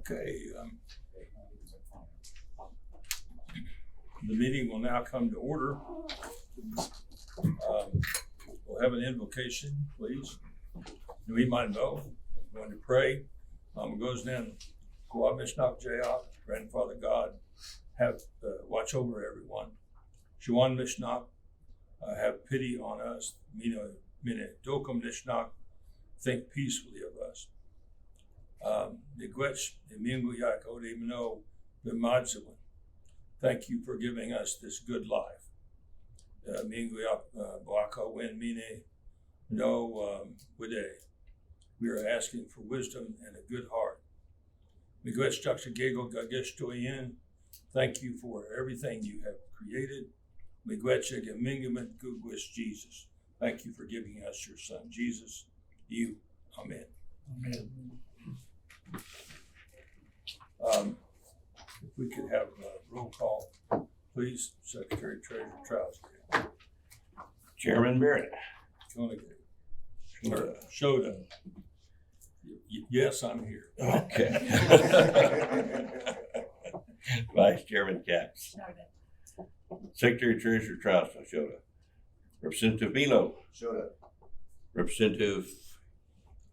Okay. The meeting will now come to order. We'll have an invocation, please. We might know. I'm going to pray. Goes then. Kwa Mishnah Jaya, Grandfather God, have watch over everyone. Shawan Mishnah, have pity on us. Mina Dokam Mishnah, think peacefully of us. Thank you for giving us this good life. We are asking for wisdom and a good heart. Thank you for everything you have created. Jesus. Thank you for giving us your son, Jesus. You. Amen. Amen. If we could have a roll call, please. Secretary Treasurer Trousdale. Chairman Barrett. Shoda. Yes, I'm here. Okay. Vice Chairman Capps. Secretary Treasurer Trousdale. Shoda. Representative Milo. Shoda. Representative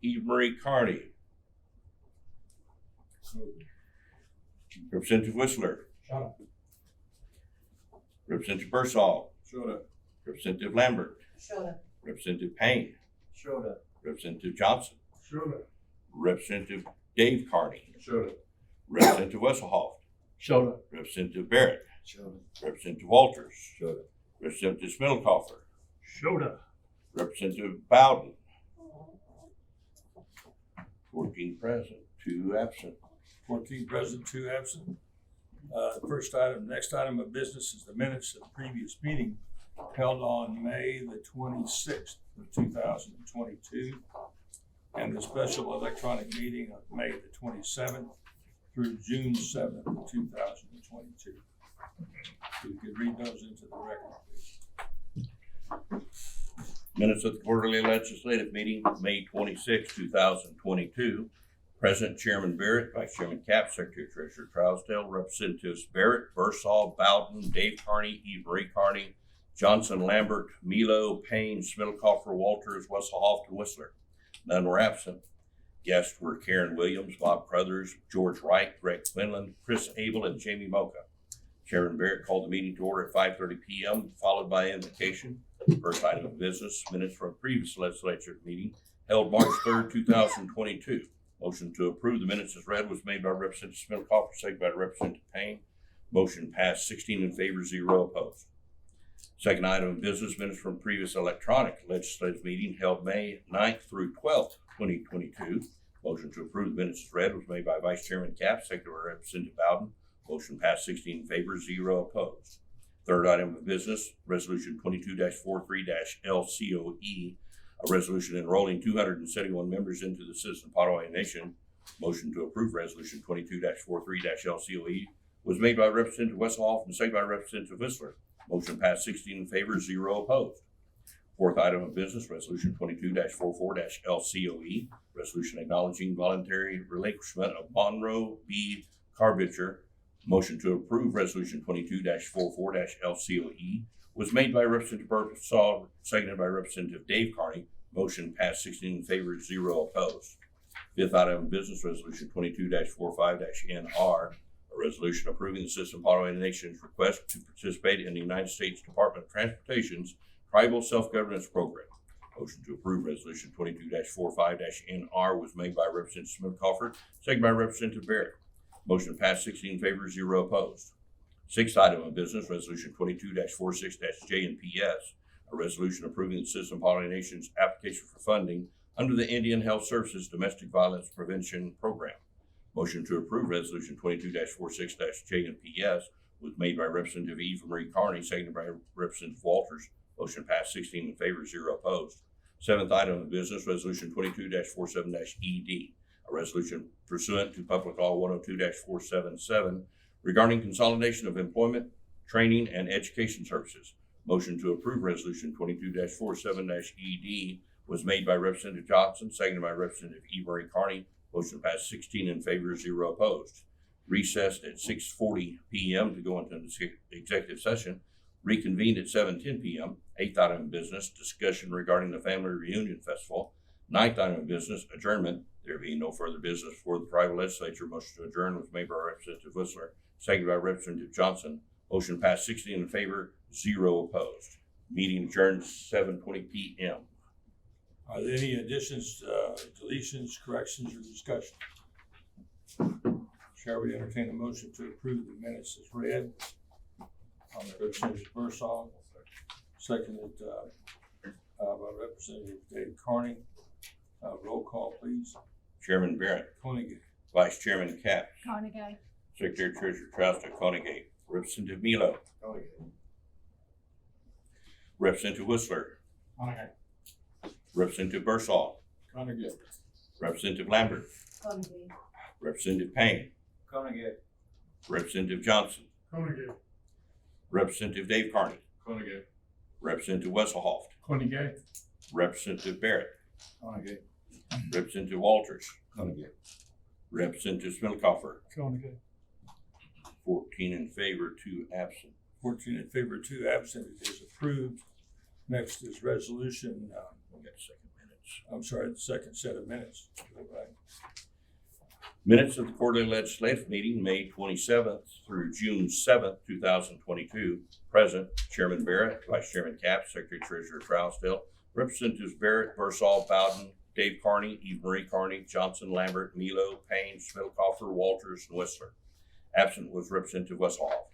Eve Marie Carney. Representative Whistler. Shoda. Representative Bursall. Shoda. Representative Lambert. Shoda. Representative Payne. Shoda. Representative Johnson. Shoda. Representative Dave Carney. Shoda. Representative Wesselhoff. Shoda. Representative Barrett. Shoda. Representative Walters. Shoda. Representative Smiddlecoffer. Shoda. Representative Bowden. 14 present, 2 absent. 14 present, 2 absent. Next item of business is the minutes of the previous meeting held on May the 26th of 2022 and the special electronic meeting of May the 27th through June 7th of 2022. If you could read those into the record, please. Minutes of the quarterly legislative meeting, May 26, 2022. Present Chairman Barrett, Vice Chairman Capps, Secretary Treasurer Trousdale, Representatives Barrett, Bursall, Bowden, Dave Carney, Eve Marie Carney, Johnson, Lambert, Milo, Payne, Smiddlecoffer, Walters, Wesselhoff, and Whistler. None were absent. Guests were Karen Williams, Bob Crothers, George Wright, Greg Quinlan, Chris Abel, and Jamie Mocha. Chairman Barrett called the meeting to order at 5:30 p.m., followed by invocation. First item of business, minutes from a previous legislature meeting held March 3rd, 2022. Motion to approve the minutes as read was made by Representative Smiddlecoffer, seconded by Representative Payne. Motion passed 16 in favor, 0 opposed. Second item of business, minutes from previous electronic legislative meeting held May 9th through 12th, 2022. Motion to approve the minutes as read was made by Vice Chairman Capps, seconded by Representative Bowden. Motion passed 16 in favor, 0 opposed. Third item of business, Resolution 22-43-LCOE, a resolution enrolling 271 members into the Citizen Potawatomi Nation. Motion to approve Resolution 22-43-LCOE was made by Representative Wesselhoff and seconded by Representative Whistler. Motion passed 16 in favor, 0 opposed. Fourth item of business, Resolution 22-44-LCOE, resolution acknowledging voluntary relinquishment of Monroe B. Carbitcher. Motion to approve Resolution 22-44-LCOE was made by Representative Bursall, seconded by Representative Dave Carney. Motion passed 16 in favor, 0 opposed. Fifth item of business, Resolution 22-45-NR, a resolution approving the Citizen Potawatomi Nation's request to participate in the United States Department of Transportation's Tribal Self-Governance Program. Motion to approve Resolution 22-45-NR was made by Representative Smiddlecoffer, seconded by Representative Barrett. Motion passed 16 in favor, 0 opposed. Sixth item of business, Resolution 22-46-J&PS, a resolution approving the Citizen Potawatomi Nation's application for funding under the Indian Health Services Domestic Violence Prevention Program. Motion to approve Resolution 22-46-J&PS was made by Representative Eve Marie Carney, seconded by Representative Walters. Motion passed 16 in favor, 0 opposed. Seventh item of business, Resolution 22-47-ED, a resolution pursuant to Public Law 102-477 regarding consolidation of employment, training, and education services. Motion to approve Resolution 22-47-ED was made by Representative Johnson, seconded by Representative Eve Marie Carney. Motion passed 16 in favor, 0 opposed. Recessed at 6:40 p.m. to go into executive session. Reconvened at 7:10 p.m. 8th item of business, discussion regarding the Family Reunion Festival. 9th item of business, adjournment. There being no further business for the tribal legislature, motion to adjourn was made by Representative Whistler, seconded by Representative Johnson. Motion passed 16 in favor, 0 opposed. Meeting adjourned 7:20 p.m. Are there any additions, deletions, corrections, or discussion? Shall we entertain a motion to approve the minutes as read? On the Representative Bursall, seconded by Representative Dave Carney. Roll call, please. Chairman Barrett, Koenig, Vice Chairman Capps, Carnegie. Secretary Treasurer Trauster, Koenig, Representative Milo, Representative Whistler, Carnegie. Representative Bursall, Carnegie. Representative Lambert, Carnegie. Representative Payne, Carnegie. Representative Johnson, Carnegie. Representative Dave Carney, Carnegie. Representative Wesselhoff, Carnegie. Representative Barrett, Carnegie. Representative Walters, Carnegie. Representative Smiddlecoffer, Carnegie. 14 in favor, 2 absent. 14 in favor, 2 absent. It is approved. Next is resolution, We got second minutes. I'm sorry, the second set of minutes. Right. Minutes of the quarterly legislative meeting, May 27th through June 7th, 2022. Present, Chairman Barrett, Vice Chairman Capps, Secretary Treasurer Trousdale, Representatives Barrett, Bursall, Bowden, Dave Carney, Eve Marie Carney, Johnson, Lambert, Milo, Payne, Smiddlecoffer, Walters, and Whistler. Absent was Representative Wesselhoff.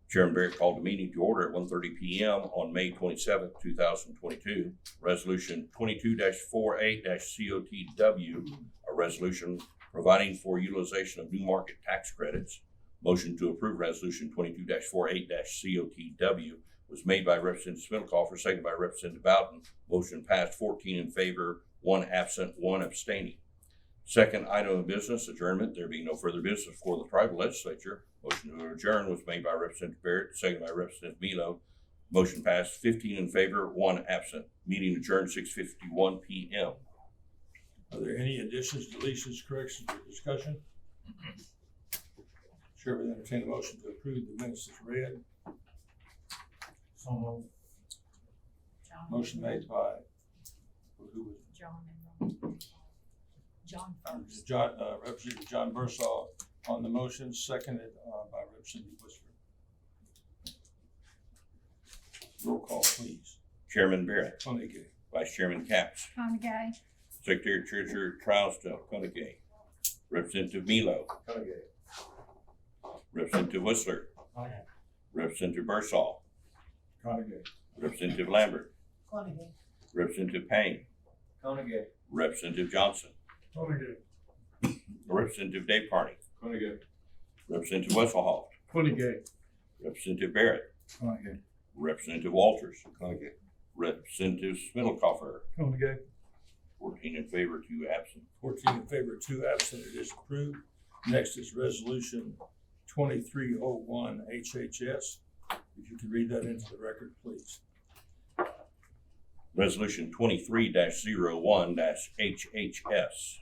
Chairman Barrett called the meeting to order at 1:30 p.m. on May 27th, 2022. Resolution 22-48-COTW, a resolution providing for utilization of new market tax credits. Motion to approve Resolution 22-48-COTW was made by Representative Smiddlecoffer, seconded by Representative Bowden. Motion passed 14 in favor, 1 absent, 1 abstaining. Second item of business, adjournment. There being no further business for the tribal legislature. Motion to adjourn was made by Representative Barrett, seconded by Representative Milo. Motion passed 15 in favor, 1 absent. Meeting adjourned 6:51 p.m. Are there any additions, deletions, corrections, or discussion? Chair will entertain a motion to approve the minutes as read. So moved. John. Motion made by, who was it? John first. Representative John Bursall on the motion, seconded by Representative Whistler. Roll call, please. Chairman Barrett, Koenig, Vice Chairman Capps, Carnegie. Secretary Treasurer Trousdale, Koenig, Representative Milo, Carnegie. Representative Whistler, Carnegie. Representative Bursall, Carnegie. Representative Lambert, Carnegie. Representative Payne, Carnegie. Representative Johnson, Carnegie. Representative Dave Carney, Carnegie. Representative Wesselhoff, Carnegie. Representative Barrett, Carnegie. Representative Walters, Carnegie. Representative Smiddlecoffer, Carnegie. 14 in favor, 2 absent. 14 in favor, 2 absent. It is approved. Next is resolution 2301 HHS. If you could read that into the record, please. Resolution 23-01-HHS.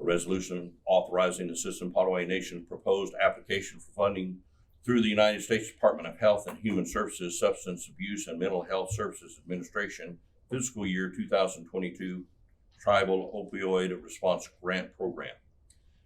A resolution authorizing the Assistant Potawatomi Nation proposed application for funding through the United States Department of Health and Human Services, Substance Abuse and Mental Health Services Administration, fiscal year 2022 Tribal Opioid Response Grant Program.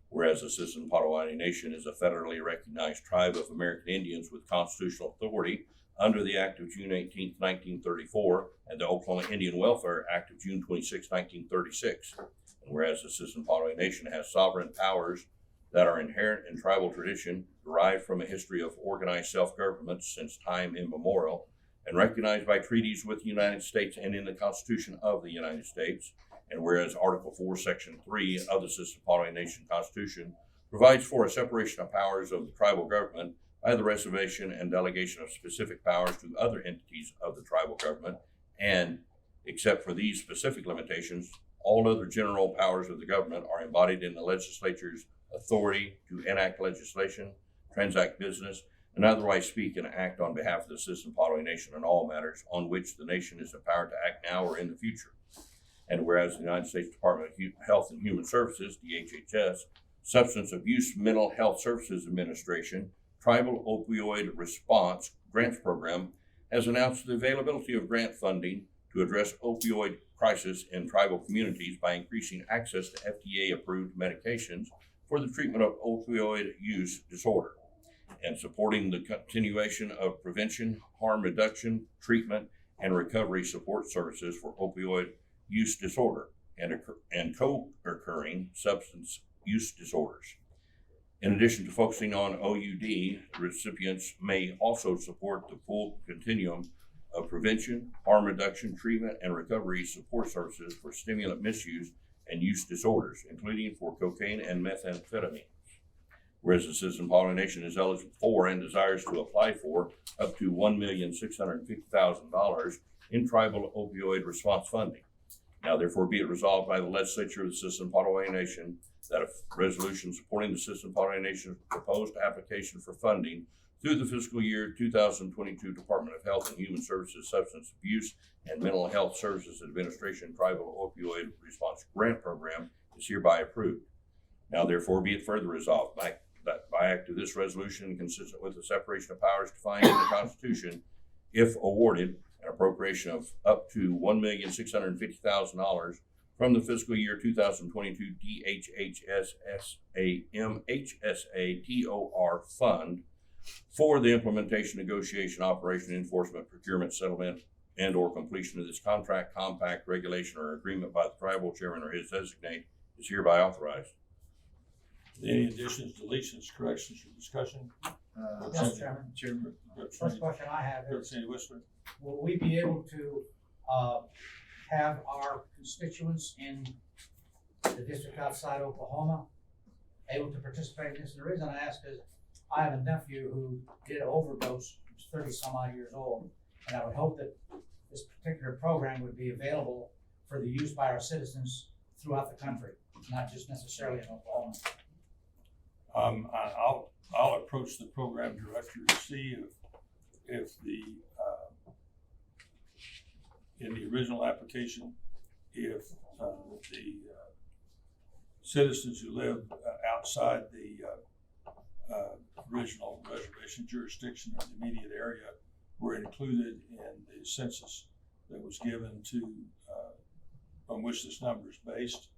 Whereas the Assistant Potawatomi Nation is a federally recognized tribe of American Indians with constitutional authority under the Act of June 18, 1934, and the Oklahoma Indian Welfare Act of June 26, 1936. And whereas the Assistant Potawatomi Nation has sovereign powers that are inherent in tribal tradition, derived from a history of organized self-government since time immemorial, and recognized by treaties with the United States and in the Constitution of the United States. And whereas Article 4, Section 3 of the Assistant Potawatomi Nation Constitution provides for a separation of powers of the tribal government by the reservation and delegation of specific powers to other entities of the tribal government, and, except for these specific limitations, all other general powers of the government are embodied in the legislature's authority to enact legislation, transact business, and otherwise speak and act on behalf of the Assistant Potawatomi Nation in all matters on which the nation is empowered to act now or in the future. And whereas the United States Department of Health and Human Services, DHHS, Substance Abuse Mental Health Services Administration, Tribal Opioid Response Grants Program has announced the availability of grant funding to address opioid crisis in tribal communities by increasing access to FDA-approved medications for the treatment of opioid use disorder and supporting the continuation of prevention, harm reduction, treatment, and recovery support services for opioid use disorder and co-occurring substance use disorders. In addition to focusing on OUD, recipients may also support the full continuum of prevention, harm reduction, treatment, and recovery support services for stimulant misuse and use disorders, including for cocaine and methamphetamine. Whereas the Citizen Polynesian is eligible for and desires to apply for up to $1,650,000 in tribal opioid response funding. Now therefore be it resolved by the legislature of the Citizen Polynesian that a resolution supporting the Citizen Polynesian's proposed application for funding through the fiscal year 2022 Department of Health and Human Services Substance Abuse and Mental Health Services Administration Tribal Opioid Response Grant Program is hereby approved. Now therefore be it further resolved that by act of this resolution, consistent with the separation of powers defined in the Constitution, if awarded an appropriation of up to $1,650,000 from the fiscal year 2022 DHHS MHSA TOR fund for the implementation, negotiation, operation, enforcement, procurement, settlement, and or completion of this contract, compact, regulation, or agreement by the tribal chairman or his designate is hereby authorized. Any additions, deletions, corrections, or discussion? Mr. Chairman. First question I have is, Representative Whistler. will we be able to have our constituents in the district outside Oklahoma able to participate in this? And the reason I ask is I have a nephew who did an overdose, he was 30 some odd years old, and I would hope that this particular program would be available for the use by our citizens throughout the country, not just necessarily in Oklahoma. I'll approach the program director to see if the in the original application, if the citizens who live outside the original reservation jurisdiction or the immediate area were included in the census that was given to on which this number is based.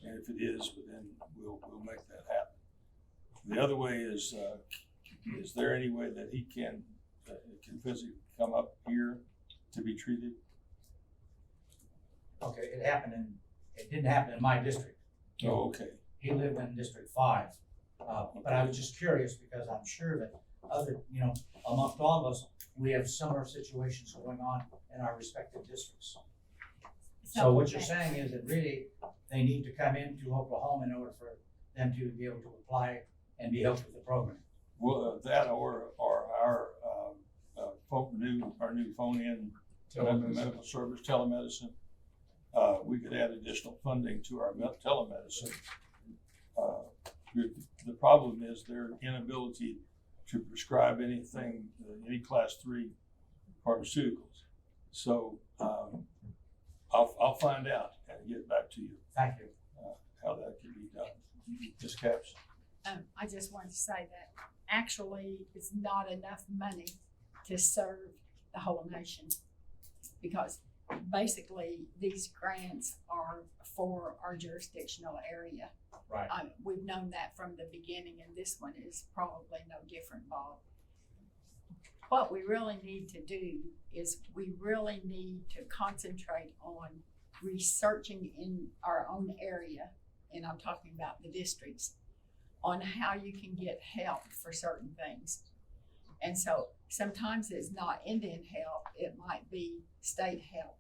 And if it is, then we'll make that happen. The other way is there any way that he can physically come up here to be treated? Okay, it didn't happen in my district. Oh, okay. He lived in District 5. But I was just curious because I'm sure that amongst all of us, we have similar situations going on in our respective districts. So what you're saying is that really they need to come into Oklahoma in order for them to be able to apply and be helped with the program. Well, that or our new phone-in medical service, telemedicine. We could add additional funding to our telemedicine. The problem is their inability to prescribe anything, any class 3 pharmaceuticals. So I'll find out and get back to you Thank you. how that can be done. Ms. Capps. I just wanted to say that actually it's not enough money to serve the whole nation, because basically these grants are for our jurisdictional area. Right. We've known that from the beginning, and this one is probably no different, Bob. What we really need to do is we really need to concentrate on researching in our own area, and I'm talking about the districts, on how you can get help for certain things. And so sometimes it's not Indian help, it might be state help.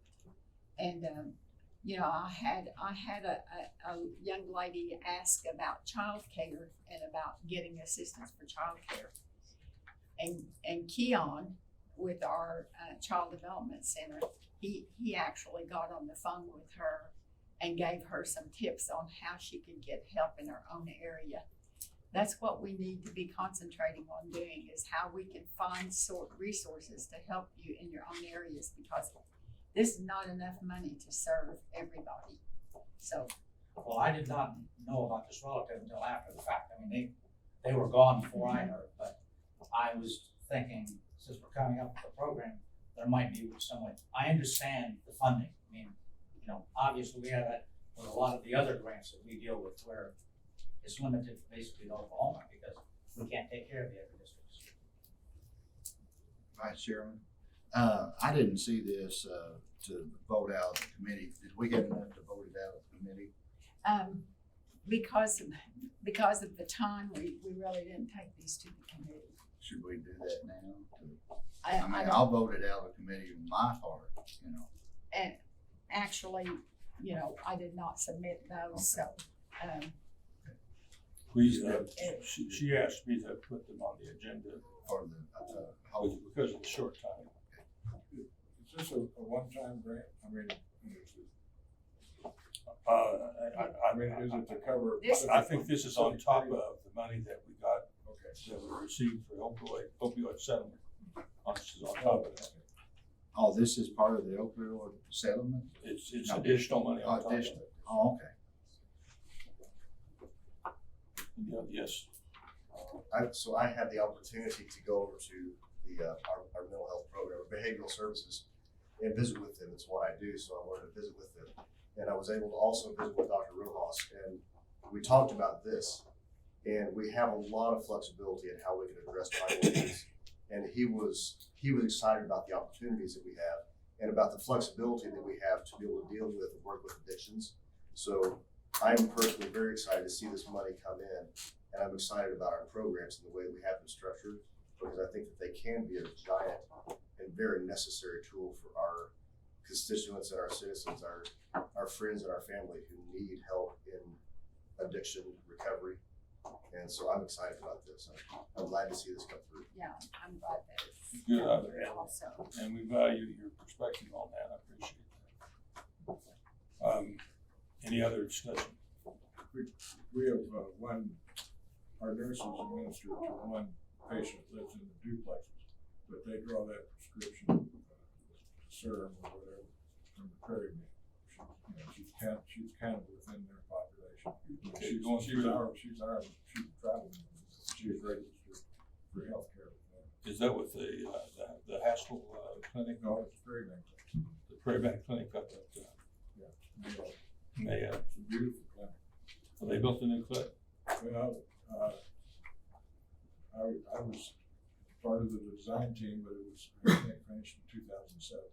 And I had a young lady ask about childcare and about getting assistance for childcare. And Keon, with our Child Development Center, he actually got on the phone with her and gave her some tips on how she could get help in her own area. That's what we need to be concentrating on doing, is how we can find resources to help you in your own areas, because this is not enough money to serve everybody. So, Well, I did not know about this relative until after the fact. I mean, they were gone before I heard, but I was thinking, since we're coming up with a program, there might be some way. I understand the funding. I mean, you know, obviously we have that with a lot of the other grants that we deal with where it's limited basically to Oklahoma because we can't take care of the other districts. Vice Chairman, I didn't see this, to vote out of the committee. Did we get enough to vote it out of the committee? because of the time, we really didn't take these to the committee. Should we do that now? I I mean, don't- I'll vote it out of the committee on my part, you know. And actually, you know, I did not submit those, so, Please, she asked me to put them on the agenda For the, whole, because of the short time. Is this a one-time grant? I mean, is it, I is it to cover? This- I think this is on top of the money that we got, Okay. that we received for opioid settlement. This is on top of that. oh, this is part of the opioid settlement? It's No. additional money on top of Additional. it. Oh, okay. Yeah, yes. So I had the opportunity to go over to the, our mental health program, or behavioral services, and visit with them. It's what I do, so I wanted to visit with them. And I was able to also visit with Dr. Rojas, and we talked about this. And we have a lot of flexibility in how we can address priorities. And he was excited about the opportunities that we have and about the flexibility that we have to be able to deal with and work with addictions. So I'm personally very excited to see this money come in, and I'm excited about our programs and the way we have them structured, because I think that they can be a giant and very necessary tool for our constituents and our citizens, our friends and our family who need help in addiction recovery. And so I'm excited about this. I'm glad to see this come through. yeah, I'm glad that it's Good. also. And we value your perspective on that. I appreciate that. Any other discussion? We have, our nurses administer to one patient that lives in the duplexes, but they draw that prescription, serum or whatever, from the Prairie Man. She's kind of within their population. Okay, going through- She's traveling. She's registered for healthcare with them. Is that with the Haskell clinic? No, it's Prairie Man. The Prairie Bank Clinic up at Maya? It's a beautiful clinic. Well, they built a new clinic. Well, I was part of the design team, but it was, I think, finished in 2007.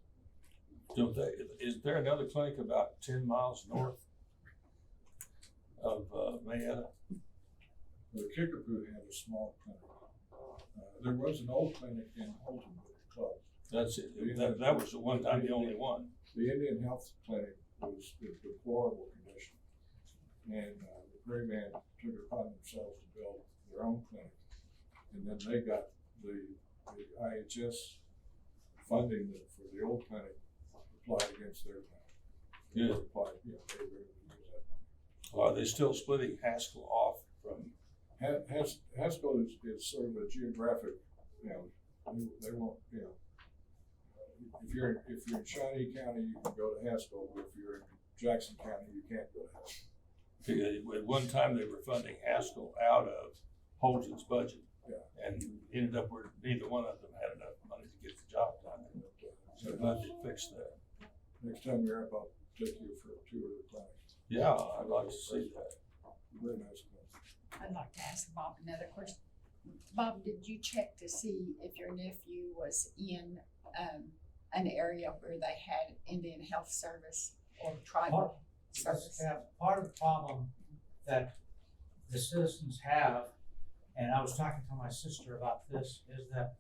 Don't they, is there another clinic about 10 miles north of Mayetta? The Kickapoo had a small clinic. There was an old clinic in Holton, but it closed. That's it. That was the one time the only one. The Indian Health Clinic was in deplorable condition. And the Prairie Man took it upon themselves to build their own clinic. And then they got the IHS funding for the old clinic applied against their clinic. Good. Applied, they were able to use that money. Are they still splitting Haskell off from? Haskell is sort of a geographic, they won't, if you're in Shawnee County, you can go to Haskell, but if you're in Jackson County, you can't go to Haskell. At one time, they were funding Haskell out of Holton's budget. Yeah. And ended up where neither one of them had enough money to get the job done. So glad they fixed that. Next time you're up, I'll take you for a tour of the clinic. Yeah, I'd like to see that. Very nice clinic. I'd like to ask Bob another question. Bob, did you check to see if your nephew was in an area where they had Indian Health Service or tribal service? Yeah, part of the problem that the citizens have, and I was talking to my sister about this, is that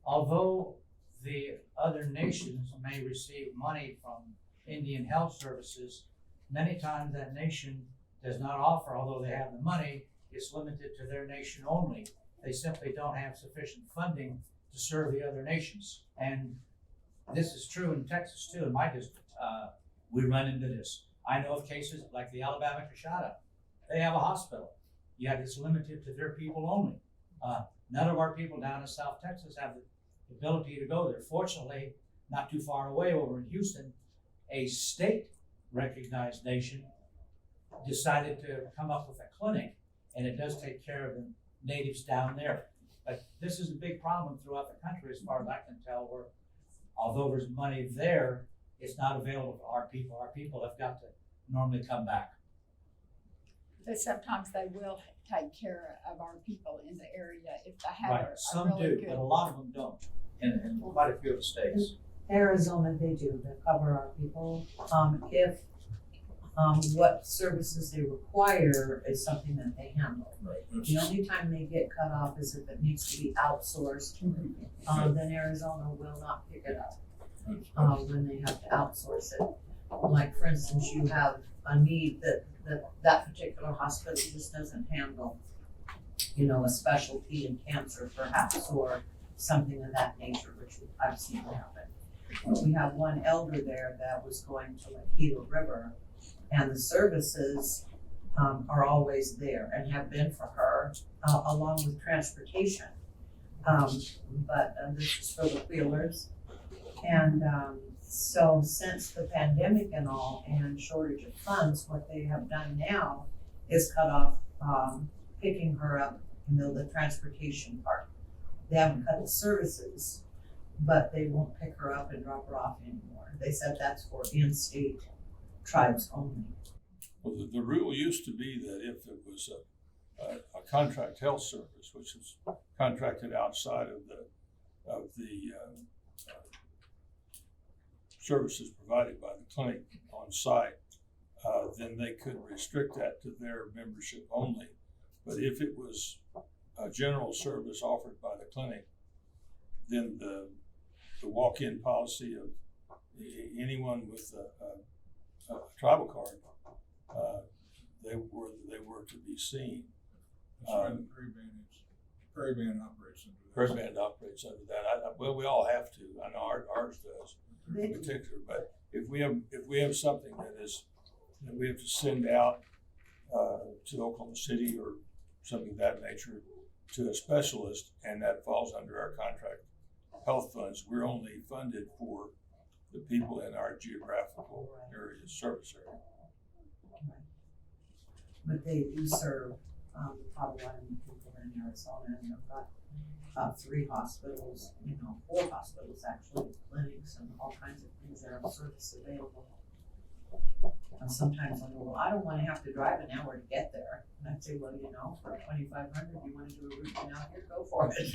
although the other nations may receive money from Indian Health Services, many times that nation does not offer, although they have the money, it's limited to their nation only. They simply don't have sufficient funding to serve the other nations. And this is true in Texas too, in my district. We run into this. I know of cases like the Alabama Coshada. They have a hospital, yet it's limited to their people only. None of our people down in South Texas have the ability to go there. Fortunately, not too far away over in Houston, a state recognized nation decided to come up with a clinic, and it does take care of the natives down there. But this is a big problem throughout the country, as far as I can tell, where although there's money there, it's not available for our people. Our people have got to normally come back. But sometimes they will take care of our people in the area if they have Right, a some really do, good. but a lot of them don't, in quite a few of the states. Arizona, they do, they cover our people. If, what services they require is something that they handle. Right. The only time they get cut off is if it needs to be outsourced, then Arizona will not pick it up, when they have to outsource it. Like, for instance, you have a need that particular hospital just doesn't handle, you know, a specialty in cancer perhaps, or something of that nature, which I've seen happen. We have one elder there that was going to like Gila River, and the services are always there and have been for her, along with transportation. But this is for the wheelers. And so since the pandemic and all and shortage of funds, what they have done now is cut off picking her up, you know, the transportation part. They haven't cut the services, but they won't pick her up and drop her off anymore. They said that's for in-state tribes only. Well, the rule used to be that if there was a contract health service, which is contracted outside of the services provided by the clinic on site, then they could restrict that to their membership only. But if it was a general service offered by the clinic, then the walk-in policy of anyone with a tribal card, they were to be seen. That's why the Prairie Band operates under that. Prairie Band operates under that. Well, we all have to. I know ours does They in particular. But if we have something that we have to send out to Oklahoma City or something of that nature to a specialist, and that falls under our contract health funds, we're only funded for the people in our geographical area, service area. But they do serve Potawatomi people in Arizona, and they've got 3 hospitals, 4 hospitals actually, clinics and all kinds of things that have service available. And sometimes I go, well, I don't want to have to drive an hour to get there. And I'd say, well, for $2,500, you want to do a root canal here, go for it.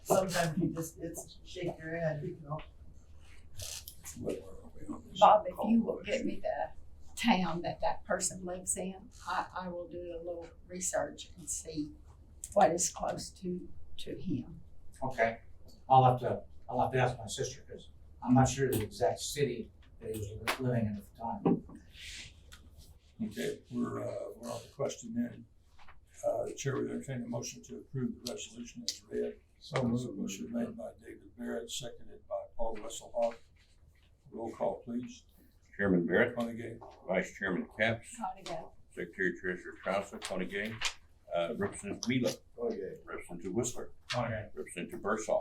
Sometimes you just shake your head, Bob, if you will get me the town that person lives in, I will do a little research and see what is close to him. Okay, I'll have to ask my sister, because I'm not sure the exact city that he was living in at the time. Okay, we're on the question then. The chair would entertain a motion to approve the resolution as read. So moved. Motion made by David Barrett, seconded by Paul Wesselhoff. Roll call, please. Chairman Barrett, Honeygate. Vice Chairman Capps, Conagay. Secretary Treasurer Trouser, Conagay, Representative Mila, Okay. Representative Whistler, Okay. Representative Bursall,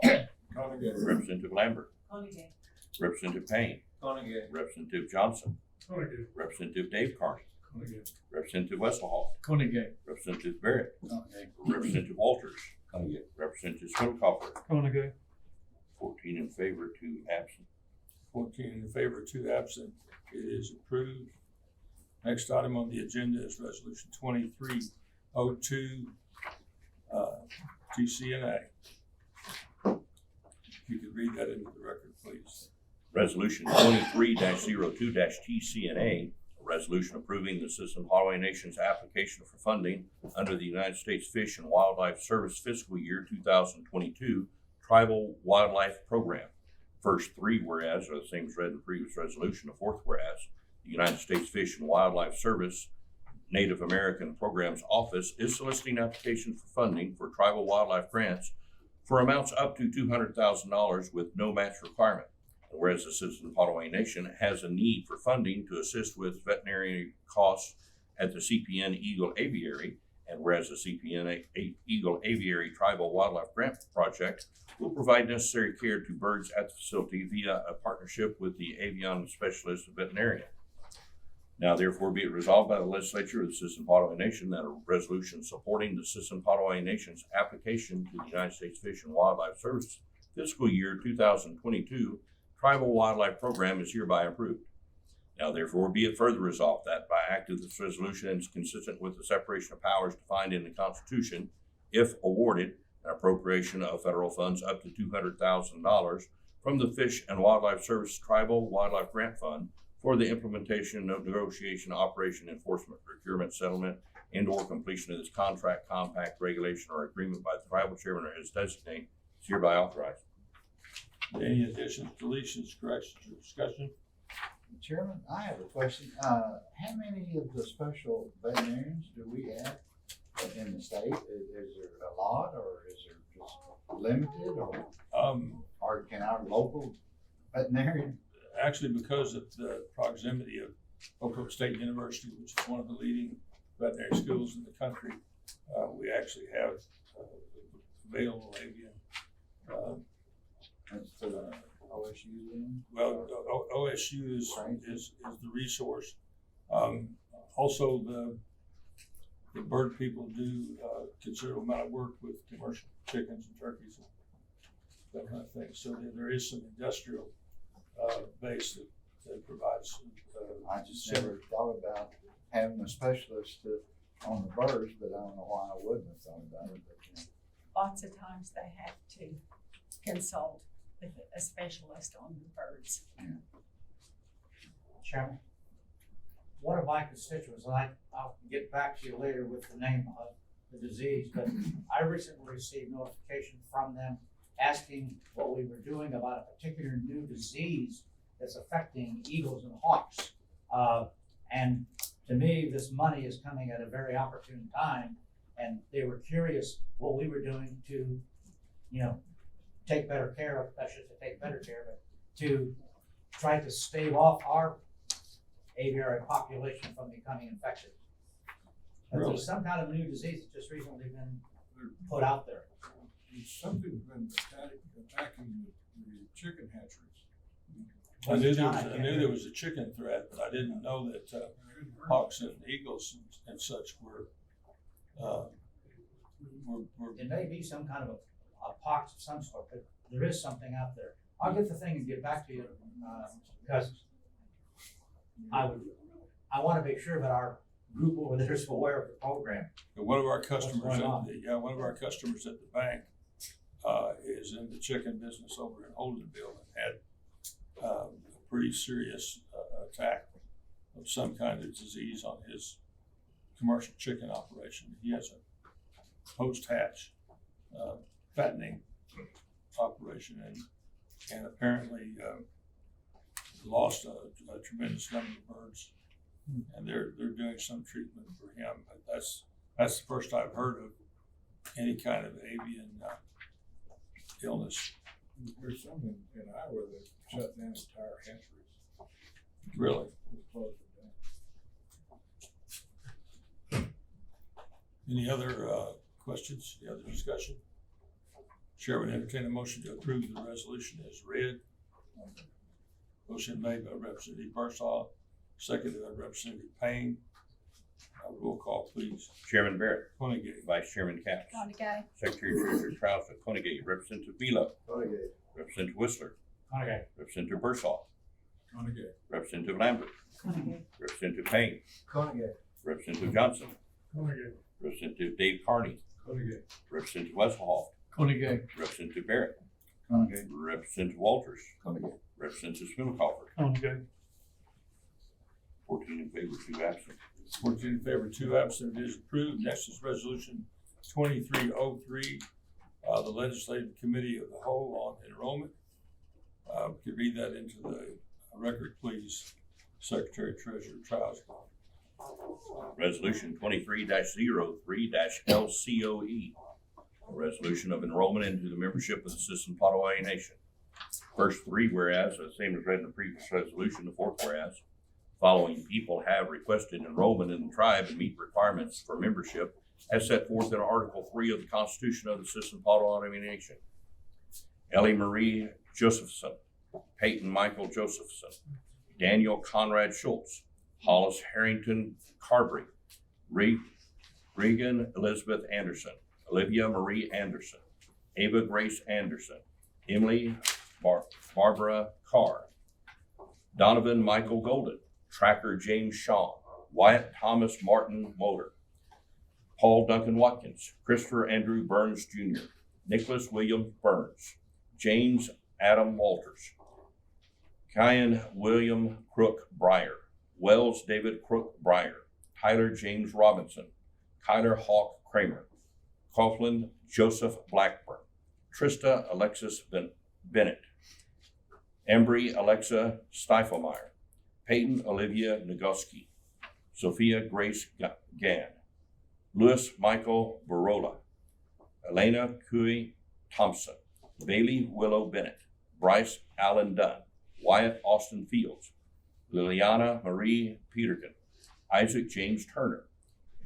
Conagay. Representative Lambert, Conagay. Representative Payne, Conagay. Representative Johnson, Conagay. Representative Dave Carney, Conagay. Representative Wesselhoff, Conagay. Representative Barrett, Okay. Representative Walters, Representative Spillcoffer, Conagay. 14 in favor, 2 absent. 14 in favor, 2 absent. It is approved. Next item on the agenda is resolution 2302, TCNA. If you could read that into the record, please. Resolution 23-02-TCNA, a resolution approving the Citizen Potawatomi Nation's application for funding under the United States Fish and Wildlife Service fiscal year 2022 Tribal Wildlife Program. First 3 whereas are the same as read in the previous resolution. The 4th whereas, the United States Fish and Wildlife Service Native American Programs Office is soliciting applications for funding for tribal wildlife grants for amounts up to $200,000 with no match requirement. Whereas the Citizen Potawatomi Nation has a need for funding to assist with veterinary costs at the CPN Eagle Aviary, And whereas the CPN Eagle Aviary Tribal Wildlife Grant Project will provide necessary care to birds at the facility via a partnership with the Avian Specialist Veterinarian. Now therefore be it resolved by the legislature of the Citizen Potawatomi Nation that a resolution supporting the Citizen Potawatomi Nation's application to the United States Fish and Wildlife Service fiscal year 2022 Tribal Wildlife Program is hereby approved. Now therefore be it further resolved that by act of this resolution and is consistent with the separation of powers defined in the Constitution, if awarded, an appropriation of federal funds up to $200,000 from the Fish and Wildlife Service Tribal Wildlife Grant Fund for the implementation of negotiation, operation, enforcement, procurement, settlement, and/or completion of this contract, compact, regulation, or agreement by the tribal chairman or his designate is hereby authorized. Any additions, deletions, corrections, or discussion? Chairman, I have a question. How many of the special veterinarians do we have in the state? Is there a lot, or is there just limited, or can our local veterinarian? Actually, because of the proximity of Oklahoma State University, which is one of the leading veterinary schools in the country, we actually have available avian. That's the OSU then? Well, OSU is the resource. Also, the bird people do considerable amount of work with commercial chickens and turkeys and that kind of thing. So there is some industrial base that provides. I just never thought about having a specialist on the birds, but I don't know why I wouldn't have thought about it. But, Lots of times they have to consult with a specialist on the birds. Chairman, one of my constituents, and I'll get back to you later with the name of the disease, but I recently received notification from them asking what we were doing about a particular new disease that's affecting eagles and hawks. And to me, this money is coming at a very opportune time, and they were curious what we were doing to, take better care of, I shouldn't say take better care, but to try to stave off our aviary population from becoming infected. But Really? there's some kind of new disease that's just recently been put out there. Something's been attacking the chicken hatcheries. I knew there was a chicken threat, but I didn't know that hawks and eagles and such were. It may be some kind of a pox of some sort, but there is something out there. I'll get the thing and get back to you, because I want to make sure that our group over there is aware of the program. One of our customers, going on? one of our customers at the bank is in the chicken business over in Holdenville and had a pretty serious attack of some kind of disease on his commercial chicken operation. He has a post-hatch fattening operation and apparently lost a tremendous number of birds, and they're doing some treatment for him. But that's the first I've heard of any kind of avian illness. There's some in Iowa that shut down entire hatcheries. Really? Just closed them down. Any other questions? Any other discussion? Chair would entertain a motion to approve the resolution as read. Motion made by Representative Birsaw, seconded by Representative Payne. Roll call, please. Chairman Barrett, Honeygate. Vice Chairman Capps, Gotta go. Secretary Treasurer Trouser, Honeygate, Representative Velo, Honeygate. Representative Whistler, Okay. Representative Birsaw, Honeygate. Representative Lambert, Representative Payne, Honeygate. Representative Johnson, Honeygate. Representative Dave Carney, Honeygate. Representative Westhoff, Honeygate. Representative Barrett, Honeygate. Representative Walters, Honeygate. Representative Spindlecoffer, Honeygate. 14 in favor, 2 absent. 14 in favor, 2 absent. It is approved. Next is resolution 2303, the Legislative Committee of the Whole on Enrollment. Could read that into the record, please, Secretary Treasurer Trouser. Resolution 23-03-LCOE, a resolution of enrollment into the membership of the Citizen Potawatomi Nation. First 3 whereas, the same as read in the previous resolution. The 4th whereas, following people have requested enrollment in the tribe and meet requirements for membership as set forth in Article 3 of the Constitution of the Citizen Potawatomi Nation. Ellie Marie Josephson, Peyton Michael Josephson, Daniel Conrad Schultz, Hollis Harrington Carberry, Regan Elizabeth Anderson, Olivia Marie Anderson, Ava Grace Anderson, Emily Barbara Carr, Donovan Michael Golden, Tracker James Shaw, Wyatt Thomas Martin Motor, Paul Duncan Watkins, Christopher Andrew Burns Jr., Nicholas William Burns, James Adam Walters, Kyan William Crook Breyer, Wells David Crook Breyer, Tyler James Robinson, Kyler Hawk Kramer, Coughlin Joseph Blackburn, Trista Alexis Bennett, Embry Alexa Stifelmeyer, Peyton Olivia Nagoski, Sophia Grace Gann, Louis Michael Barola, Elena Cooey Thompson, Bailey Willow Bennett, Bryce Allen Dunn, Wyatt Austin Fields, Liliana Marie Peterkin, Isaac James Turner,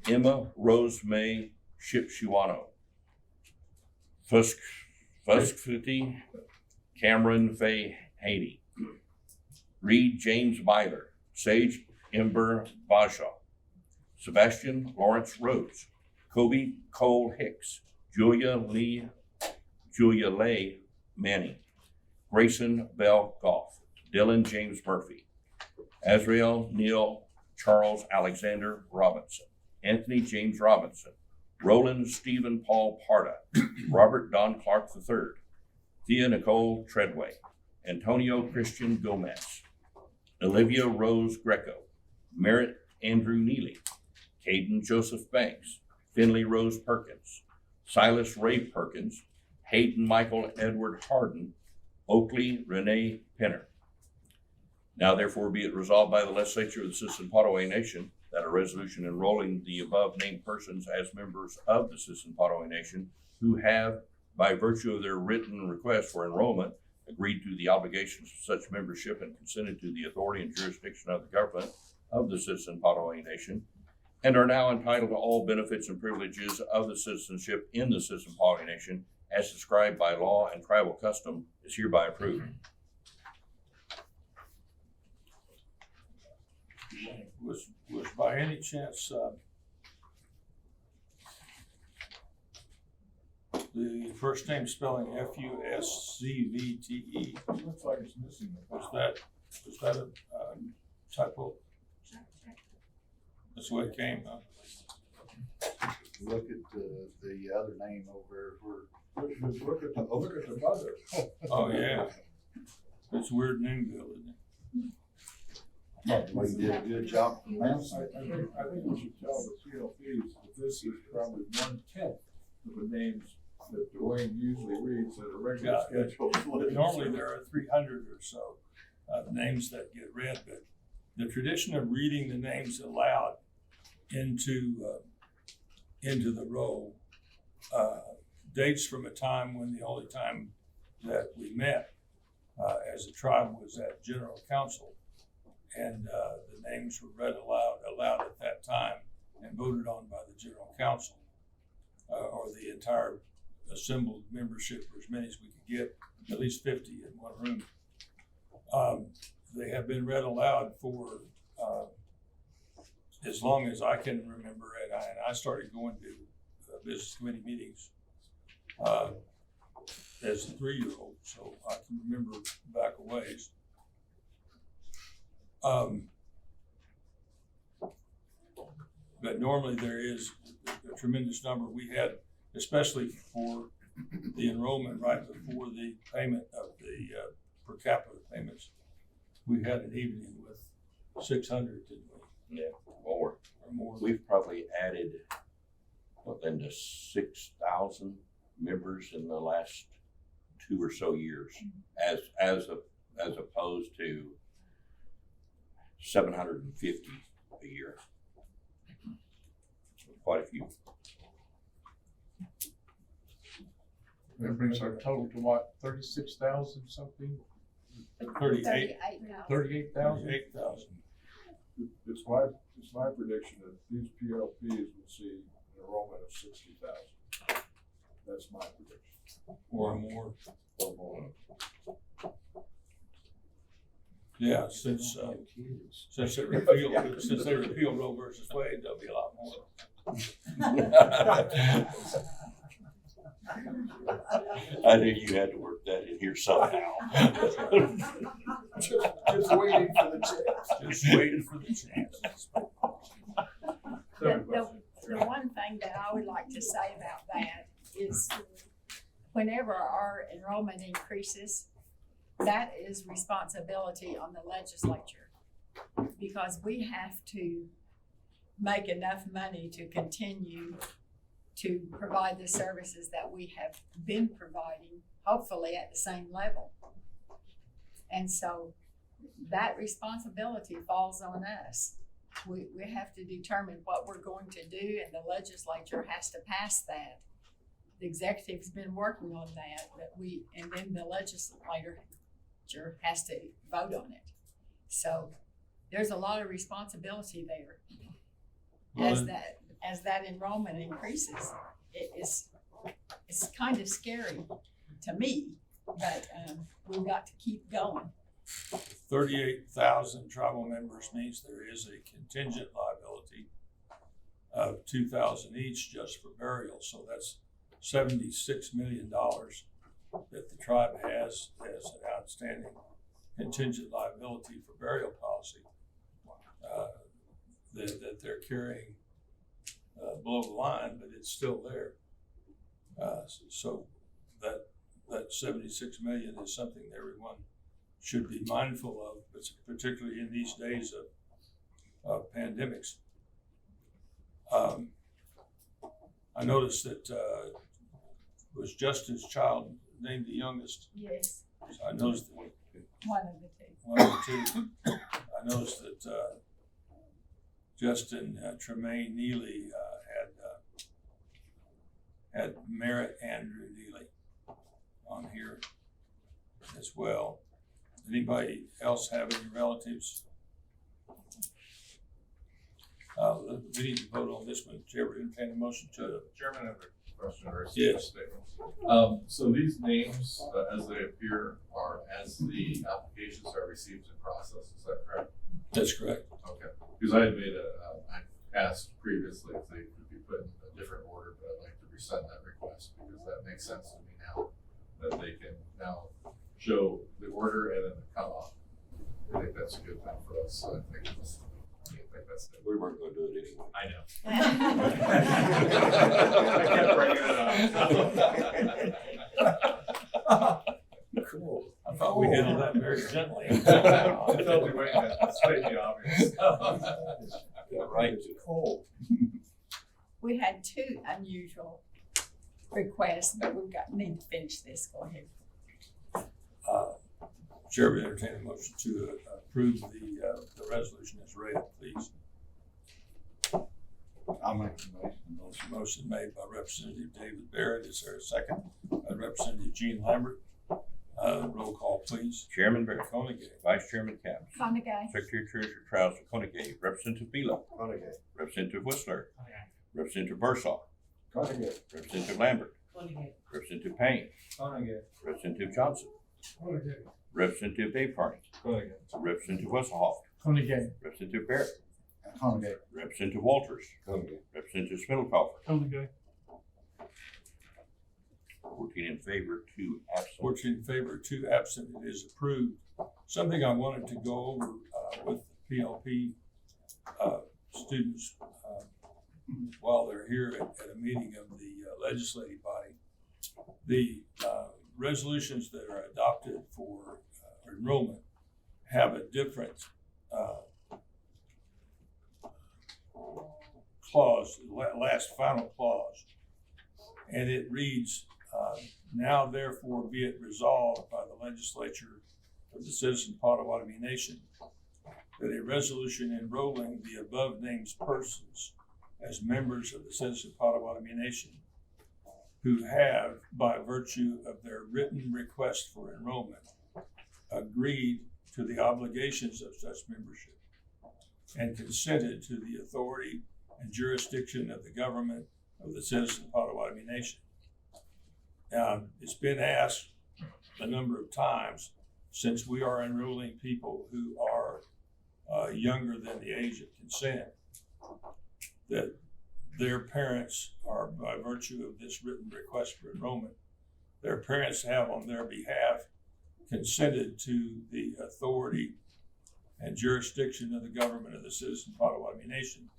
Emma Rose May Shipshuano, Fuskfuti Cameron Faye Haney, Reed James Byler, Sage Ember Bashaw, Sebastian Lawrence Rhodes, Kobe Cole Hicks, Julia Leigh Manning, Grayson Bell Goff, Dylan James Murphy, Azrael Neil Charles Alexander Robinson, Anthony James Robinson, Roland Stephen Paul Parda, Robert Don Clark III, Thea Nicole Treadway, Antonio Christian Gomez, Olivia Rose Greco, Merritt Andrew Neely, Caden Joseph Banks, Finley Rose Perkins, Silas Ray Perkins, Hayden Michael Edward Harden, Oakley Renee Penner. Now therefore be it resolved by the legislature of the Citizen Potawatomi Nation that a resolution enrolling the above named persons as members of the Citizen Potawatomi Nation who have, by virtue of their written request for enrollment, agreed to the obligations of such membership and consented to the authority and jurisdiction of the government of the Citizen Potawatomi Nation, and are now entitled to all benefits and privileges of the citizenship in the Citizen Potawatomi Nation as described by law and tribal custom, is hereby approved. Was by any chance the first name spelling Fuscvte? Looks like it's missing. Was that a typo? That's the way it came, huh? Look at the other name over where. Look at the mother. Oh, yeah. It's a weird name, Bill, isn't it? We did a good job I pronouncing it. think we should tell the CLPs that this is probably 1/10 of the names that Dwayne usually reads at a regular Yeah. schedule. Normally there are 300 or so names that get read, but the tradition of reading the names aloud into the roll dates from a time when the only time that we met as a tribe was at General Council, and the names were read aloud at that time and voted on by the General Council or the entire assembled membership, or as many as we could get, at least 50 in one room. They have been read aloud for as long as I can remember, and I started going to business committee meetings as a 3-year-old, so I can remember back a ways. But normally there is a tremendous number. We had, especially for the enrollment right before the payment of the per capita payments, we had an evening with 600, didn't we? Yeah, or more. we've probably added into 6,000 members in the last 2 or so years, as opposed to 750 a year. Quite a few. That brings our total to what, 36,000 something? 38,000. 38,000? It's my prediction that these PLPs will see an enrollment of 60,000. That's my prediction. Or more. Or more. Yeah, since they repealed Roe versus Wade, there'll be a lot more. I knew you had to work that in here somehow. Just waiting for the chance. Just waiting for the chance. The one thing that I would like to say about that is whenever our enrollment increases, that is responsibility on the legislature, because we have to make enough money to continue to provide the services that we have been providing, hopefully at the same level. And so that responsibility falls on us. We have to determine what we're going to do, and the legislature has to pass that. The executive's been working on that, and then the legislature has to vote on it. So there's a lot of responsibility there. As that enrollment increases, it's kind of scary to me, but we've got to keep going. 38,000 tribal members means there is a contingent liability of 2,000 each just for burial. So that's $76 million that the tribe has as an outstanding contingent liability for burial policy that they're carrying below the line, but it's still there. So that 76 million is something everyone should be mindful of, particularly in these days of pandemics. I noticed that was Justin's child named the youngest. Yes, So I noticed that one of the two. one of the two. I noticed that Justin Tremaine Neely had Merritt Andrew Neely on here as well. Anybody else have any relatives? We need to vote on this one. Chair, would entertain a motion to. Chairman, I have a question or a Yes. statement. So these names, as they appear, are as the applications are received and processed. Is that correct? That's correct. Okay. Because I had made I asked previously if they could be put in a different order, but I'd like to resend that request because that makes sense to me now that they can now show the order and then the cutoff. I think that's a good thing for us. So I think that's it. We weren't gonna do it anyway. I know. I kept bringing it up. Cool. I thought we handled that very gently. I felt we might have state the obvious. Yeah, right. Cool. We had two unusual requests, but need to finish this. Go ahead. Chair, would entertain a motion to approve the resolution as read, please. I'll make the motion. Motion made by Representative David Barrett. Is there a second? Representative Gene Lambert. Roll call, please. Chairman Barrett, Koenig. Vice Chairman Capps, Conagay. Secretary Treasurer Charles Koenig, Representative Vila, Renegade. Representative Whistler, Representative Bursaw, Renegade. Representative Lambert, Renegade. Representative Payne, Renegade. Representative Johnson, Renegade. Representative Dave Carney, Renegade. Representative Wesselhoff, Renegade. Representative Barrett, Renegade. Representative Walters, Renegade. Representative Spindlecoffer, Renegade. 14 in favor, 2 absent. 14 in favor, 2 absent. It is approved. Something I wanted to go over with the PLP students while they're here at a meeting of the legislative body. The resolutions that are adopted for enrollment have a different clause, last final clause, and it reads, now therefore be it resolved by the legislature of the Citizen Potawatomi Nation that a resolution enrolling the above named persons as members of the Citizen Potawatomi Nation who have, by virtue of their written request for enrollment, agreed to the obligations of such membership and consented to the authority and jurisdiction of the government of the citizens of Potawatomi Nation. It's been asked a number of times, since we are enrolling people who are younger than the age of consent, that their parents are, by virtue of this written request for enrollment, their parents have on their behalf consented to the authority and jurisdiction of the government of the citizen Potawatomi Nation.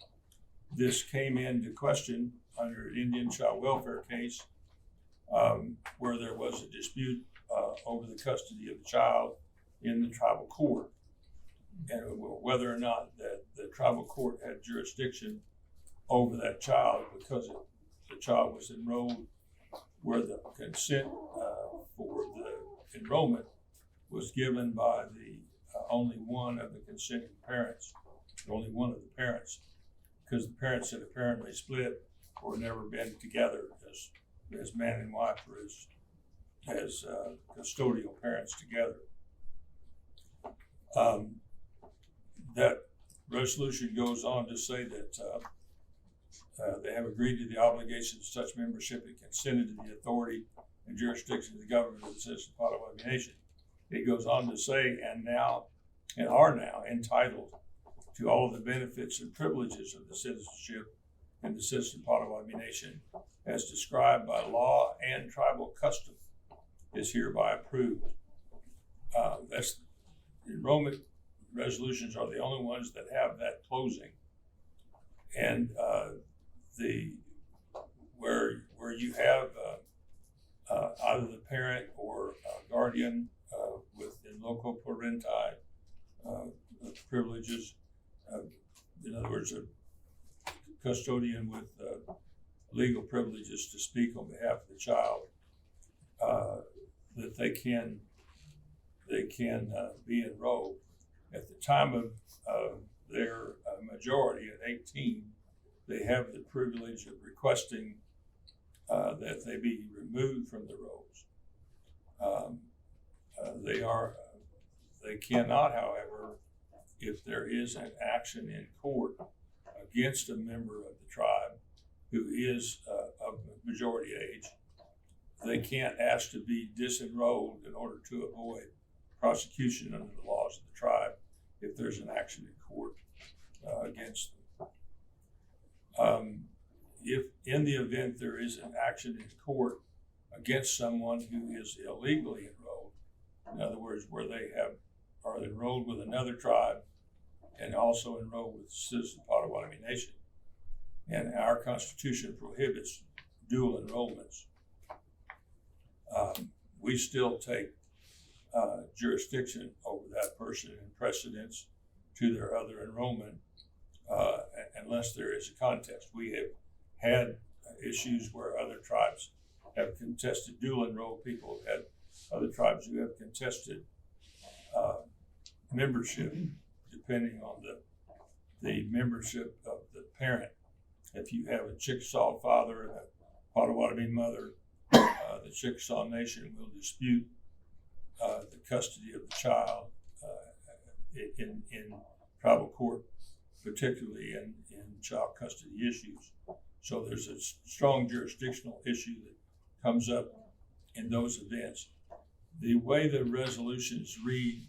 This came into question under an Indian child welfare case where there was a dispute over the custody of the child in the tribal court, and whether or not that the tribal court had jurisdiction over that child because the child was enrolled where the consent for the enrollment was given by the only one of the consenting parents, only one of the parents, because the parents had apparently split or never been together as man and wife or as custodial parents together. That resolution goes on to say that they have agreed to the obligations of such membership and consented to the authority and jurisdiction of the government of the citizen Potawatomi Nation. It goes on to say, and are now entitled to all of the benefits and privileges of the citizenship in the citizen Potawatomi Nation as described by law and tribal custom is hereby approved. That's enrollment resolutions are the only ones that have that closing, and where you have either the parent or guardian within loco parenti privileges, in other words, a custodian with legal privileges to speak on behalf of the child, that they can be enrolled. At the time of their majority at 18, they have the privilege of requesting that they be removed from the rolls. They cannot, however, if there is an action in court against a member of the tribe who is of majority age, they can't ask to be disenrolled in order to avoid prosecution under the laws of the tribe if there's an action in court against them. If in the event there is an action in court against someone who is illegally enrolled, in other words, where they are enrolled with another tribe and also enrolled with the citizen Potawatomi Nation, and our Constitution prohibits dual enrollments, we still take jurisdiction over that person and precedence to their other enrollment unless there is a contest. We have had issues where other tribes have contested dual enrolled people, have had other tribes who have contested membership depending on the membership of the parent. If you have a Chickasaw father and a Potawatomi mother, the Chickasaw Nation will dispute the custody of the child in tribal court, particularly in child custody issues. So there's a strong jurisdictional issue that comes up in those events. The way the resolutions read,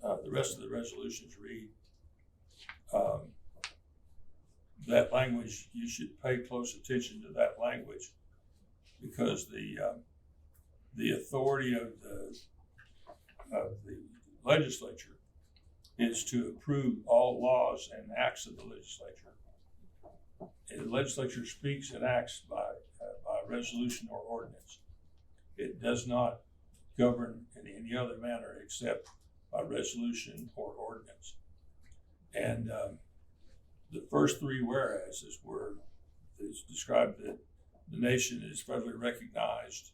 the rest of the resolutions read, that language, you should pay close attention to that language, because the authority of the legislature is to approve all laws and acts of the legislature. And the legislature speaks and acts by resolution or ordinance. It does not govern in any other manner except by resolution or ordinance. And the first three whereases were, it's described that the nation is federally recognized,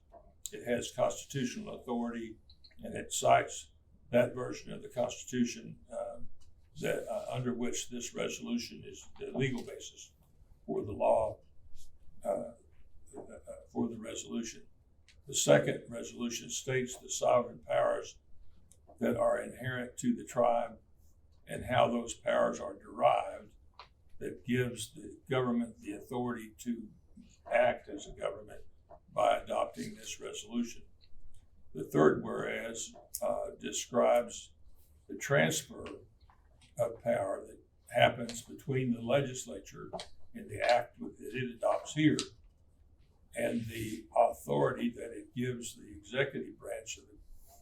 it has constitutional authority, and it cites that version of the Constitution that under which this resolution is the legal basis for the law, for the resolution. The second resolution states the sovereign powers that are inherent to the tribe and how those powers are derived that gives the government the authority to act as a government by adopting this resolution. The third whereas describes the transfer of power that happens between the legislature and the act that it adopts here and the authority that it gives the executive branch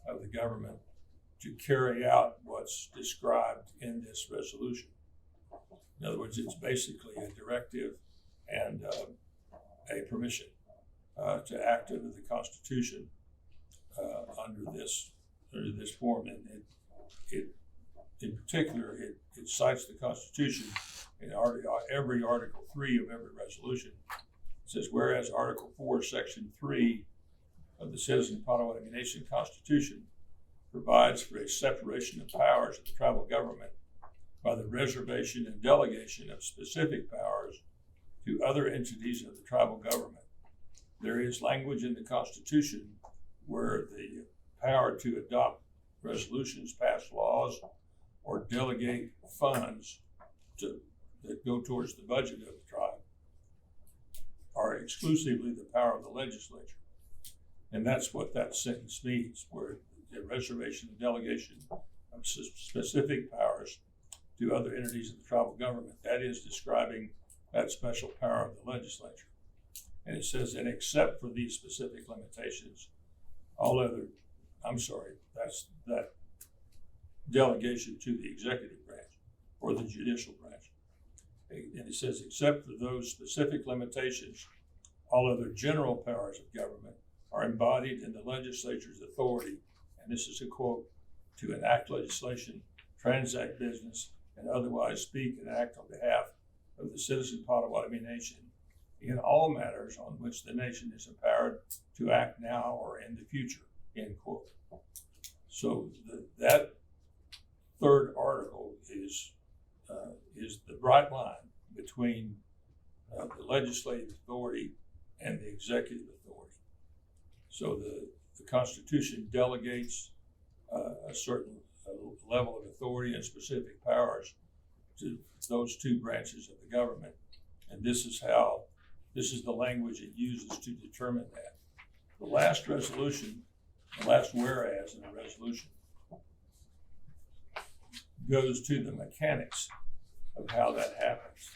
of the government to carry out what's described in this resolution. In other words, it's basically a directive and a permission to act under the Constitution under this form. And it in particular, it cites the Constitution in every Article 3 of every resolution. It says, whereas Article 4, Section 3 of the Citizen Potawatomi Nation Constitution provides for a separation of powers of the tribal government by the reservation and delegation of specific powers to other entities of the tribal government. There is language in the Constitution where the power to adopt resolutions, pass laws, or delegate funds that go towards the budget of the tribe are exclusively the power of the legislature. And that's what that sentence means, where the reservation and delegation of specific powers to other entities of the tribal government, that is describing that special power of the legislature. And it says, and except for these specific limitations, that's that delegation to the executive branch or the judicial branch. And it says, except for those specific limitations, all other general powers of government are embodied in the legislature's authority, and this is a quote, to enact legislation, transact business, and otherwise speak and act on behalf of the citizen Potawatomi Nation in all matters on which the nation is empowered to act now or in the future, end quote. So that third article is the bright line between the legislative authority and the executive authority. So the Constitution delegates a certain level of authority and specific powers to those two branches of the government. And this is the language it uses to determine that. The last resolution, the last whereas in the resolution, goes to the mechanics of how that happens.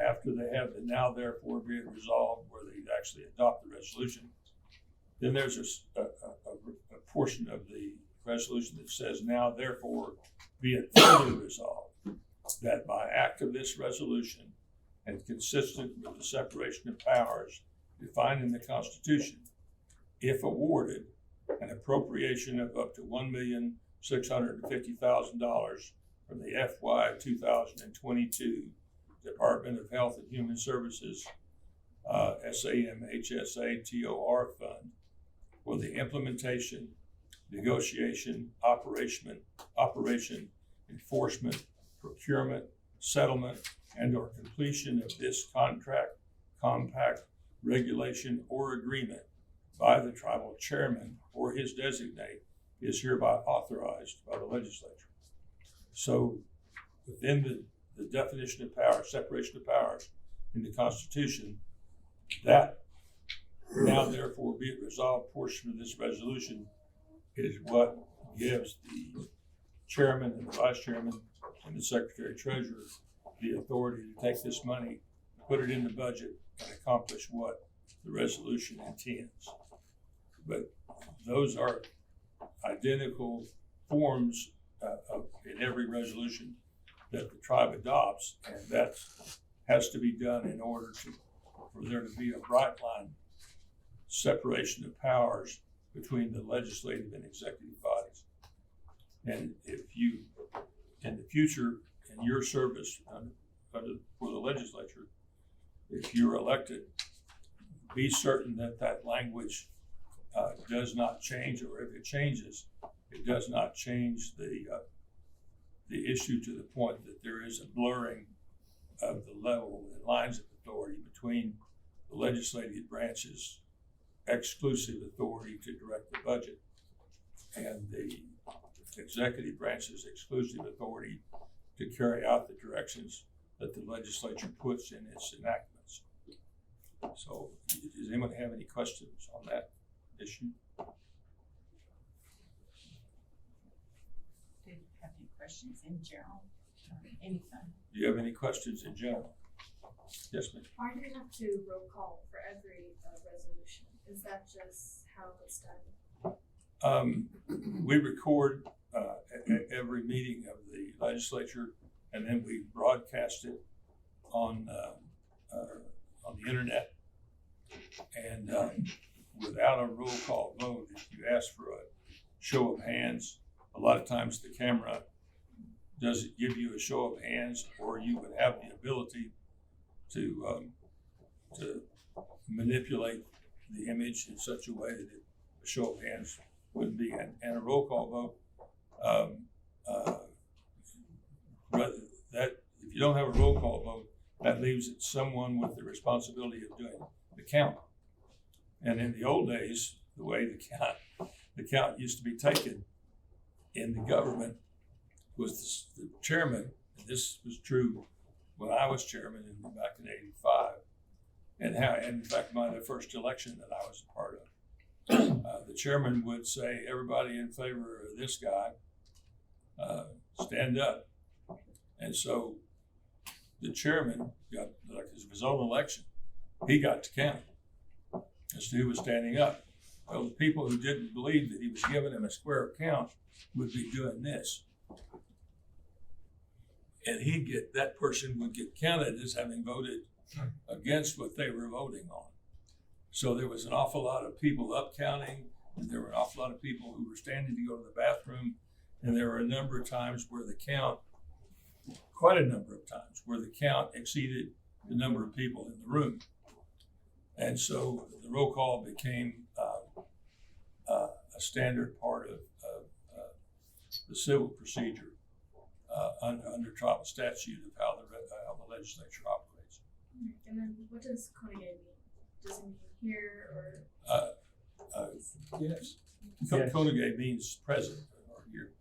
After they have the now therefore be it resolved, where they actually adopt the resolution, then there's a portion of the resolution that says, now therefore be it further resolved that by act of this resolution and consistent with the separation of powers defined in the Constitution, if awarded, an appropriation of up to $1,650,000 from the FY 2022 Department of Health and Human Services SAMHSA-TOR fund for the implementation, negotiation, operation, enforcement, procurement, settlement, and or completion of this contract, compact, regulation, or agreement by the tribal chairman or his designate is hereby authorized by the legislature. So within the definition of power, separation of powers in the Constitution, that now therefore be it resolved portion of this resolution is what gives the chairman and the vice chairman and the secretary treasurer the authority to take this money, put it in the budget, and accomplish what the resolution intends. But those are identical forms in every resolution that the tribe adopts, and that has to be done in order for there to be a bright line separation of powers between the legislative and executive bodies. And if you, in the future, in your service for the legislature, if you're elected, be certain that that language does not change, or if it changes, it does not change the issue to the point that there is a blurring of the level and lines of authority between the legislative branch's exclusive authority to direct the budget and the executive branch's exclusive authority to carry out the directions that the legislature puts in its enactments. So, does anyone have any questions on that issue? Do you have any questions in general? Anything? Do you have any questions in general? Yes, ma'am. Why do you have to roll call for every resolution? Is that just how it's done? We record every meeting of the legislature, and then we broadcast it on the internet. And without a roll call vote, if you ask for a show of hands, a lot of times the camera doesn't give you a show of hands, or you would have the ability to manipulate the image in such a way that a show of hands wouldn't be, and a roll call vote. That if you don't have a roll call vote, that leaves it someone with the responsibility of doing the count. And in the old days, the way the count used to be taken in the government was the chairman. And this was true when I was chairman back in '85, and in fact, the first election that I was a part of, the chairman would say, "Everybody in favor of this guy, stand up." And so the chairman got, like his own election, he got to count as to who was standing up. Well, the people who didn't believe that he was giving them a square count would be doing this. And that person would get counted as having voted against what they were voting on. So there was an awful lot of people up counting, and there were an awful lot of people who were standing to go to the bathroom. And there were a number of times where quite a number of times where the count exceeded the number of people in the room. And so the roll call became a standard part of the civil procedure under tribal statute of how the legislature operates. And then what does Konigay mean? Does it mean here or? Yes. Konigay means present or here.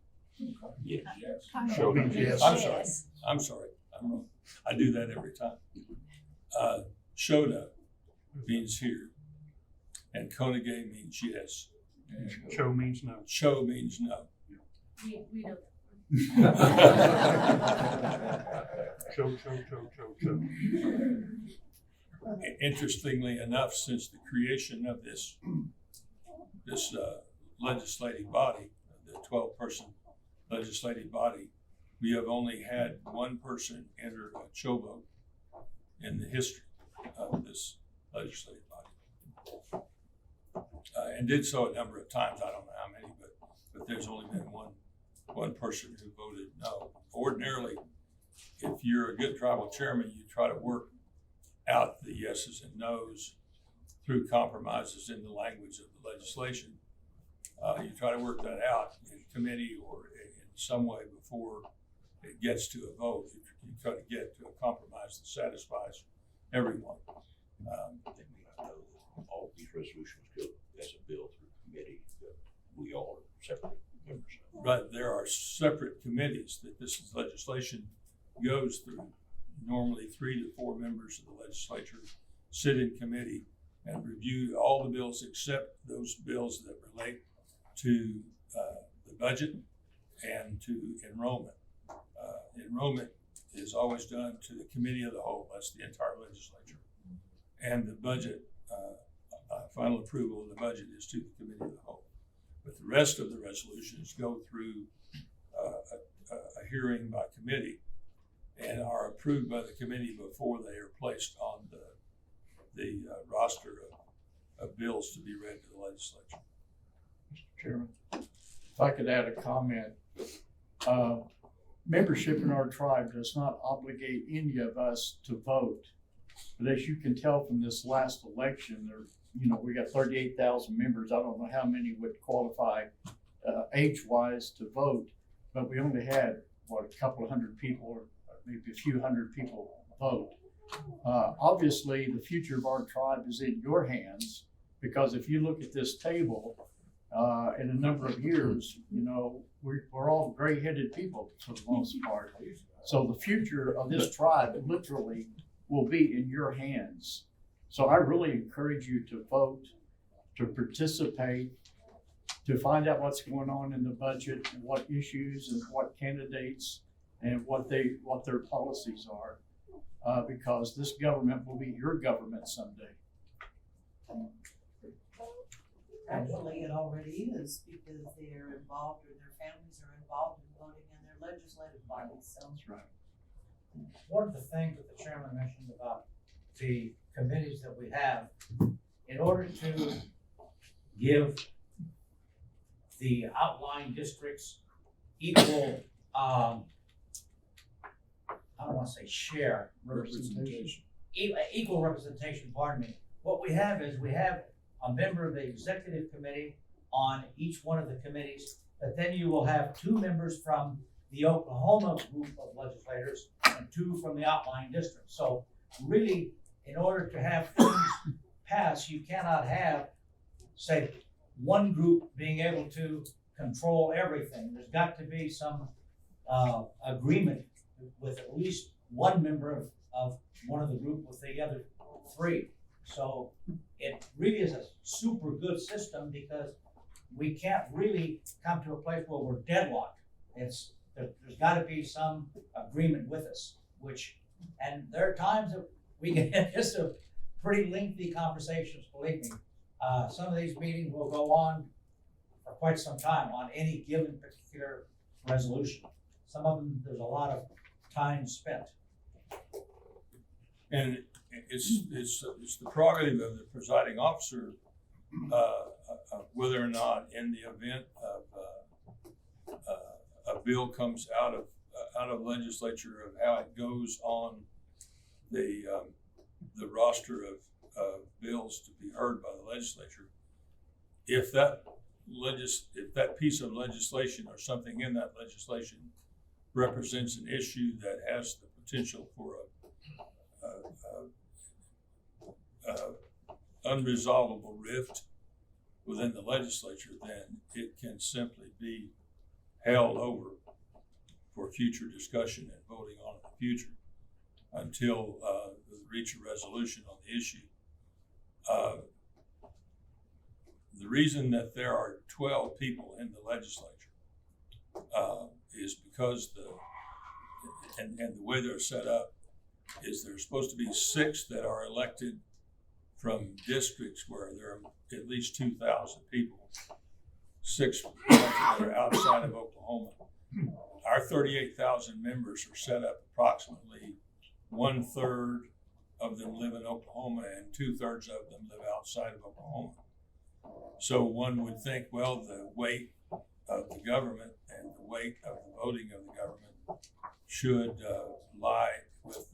Yes. Yes. I'm sorry, I'm wrong. I do that every time. Shoda means here, and Konigay means yes. Show means no. Show means no. We know that. Show. Interestingly enough, since the creation of this legislative body, the 12-person legislative body, we have only had one person enter a show vote in the history of this legislative body. And did so a number of times. I don't know how many, but there's only been one person who voted no. Ordinarily, if you're a good tribal chairman, you try to work out the yeses and nos through compromises in the language of the legislation. You try to work that out in committee or in some way before it gets to a vote. You try to get to a compromise that satisfies everyone. All these resolutions go as a bill through committee. We all are separate members. But there are separate committees that this legislation goes through. Normally 3 to 4 members of the legislature sit in committee and review all the bills except those bills that relate to the budget and to enrollment. Enrollment is always done to the committee of the whole. That's the entire legislature. And the budget, final approval of the budget is to the committee of the whole. But the rest of the resolutions go through a hearing by committee and are approved by the committee before they are placed on the roster of bills to be read to the legislature. Mr. Chairman, if I could add a comment. Membership in our tribe does not obligate any of us to vote. But as you can tell from this last election, we got 38,000 members. I don't know how many would qualify age-wise to vote, but we only had, a couple of hundred people or maybe a few hundred people vote. Obviously, the future of our tribe is in your hands, because if you look at this table, in a number of years, we're all gray-headed people for the most part. So the future of this tribe literally will be in your hands. So I really encourage you to vote, to participate, to find out what's going on in the budget and what issues and what candidates and what their policies are. Because this government will be your government someday. Actually, it already is because they're involved or their families are involved in voting in their legislative bodies, so. That's right. One of the things that the chairman mentioned about the committees that we have, in order to give the outlying districts equal, I don't wanna say share, Representation. equal representation, pardon me. What we have is we have a member of the executive committee on each one of the committees, but then you will have 2 members from the Oklahoma group of legislators and 2 from the outlying district. So really, in order to have things pass, you cannot have, say, one group being able to control everything. There's got to be some agreement with at least one member of one of the group with the other 3. So it really is a super good system because we can't really come to a place where we're deadlocked. There's gotta be some agreement with us, and there are times that we get into pretty lengthy conversations, believe me. Some of these meetings will go on for quite some time on any given particular resolution. Some of them, there's a lot of time spent. And it's the prerogative of the presiding officer, whether or not in the event of a bill comes out of legislature, of how it goes on the roster of bills to be heard by the legislature. If that piece of legislation or something in that legislation represents an issue that has the potential for unresolvable rift within the legislature, then it can simply be held over for future discussion and voting on in the future until we reach a resolution on the issue. The reason that there are 12 people in the legislature is because and the way they're set up is there's supposed to be 6 that are elected from districts where there are at least 2,000 people, 6 that are outside of Oklahoma. Our 38,000 members are set up approximately 1/3 of them live in Oklahoma and 2/3 of them live outside of Oklahoma. So one would think, well, the weight of the government and the weight of the voting of the government should lie with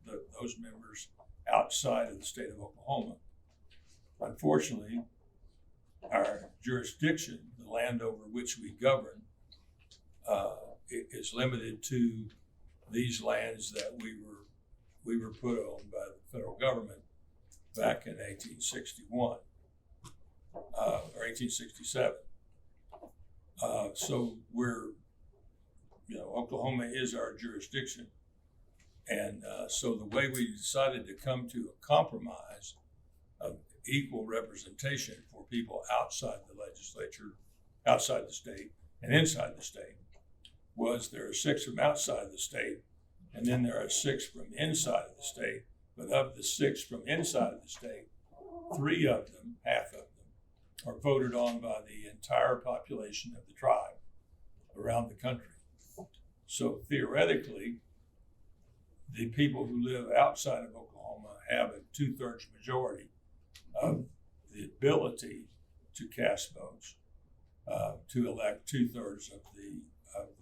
those members outside of the state of Oklahoma. Unfortunately, our jurisdiction, the land over which we govern, is limited to these lands that we were put on by the federal government back in 1861 or 1867. So Oklahoma is our jurisdiction. And so the way we decided to come to a compromise of equal representation for people outside the legislature, outside the state, and inside the state was there are 6 from outside the state, and then there are 6 from inside of the state. But of the 6 from inside of the state, 3 of them, half of them, are voted on by the entire population of the tribe around the country. So theoretically, the people who live outside of Oklahoma have a 2/3 majority of the ability to cast votes to elect 2/3 of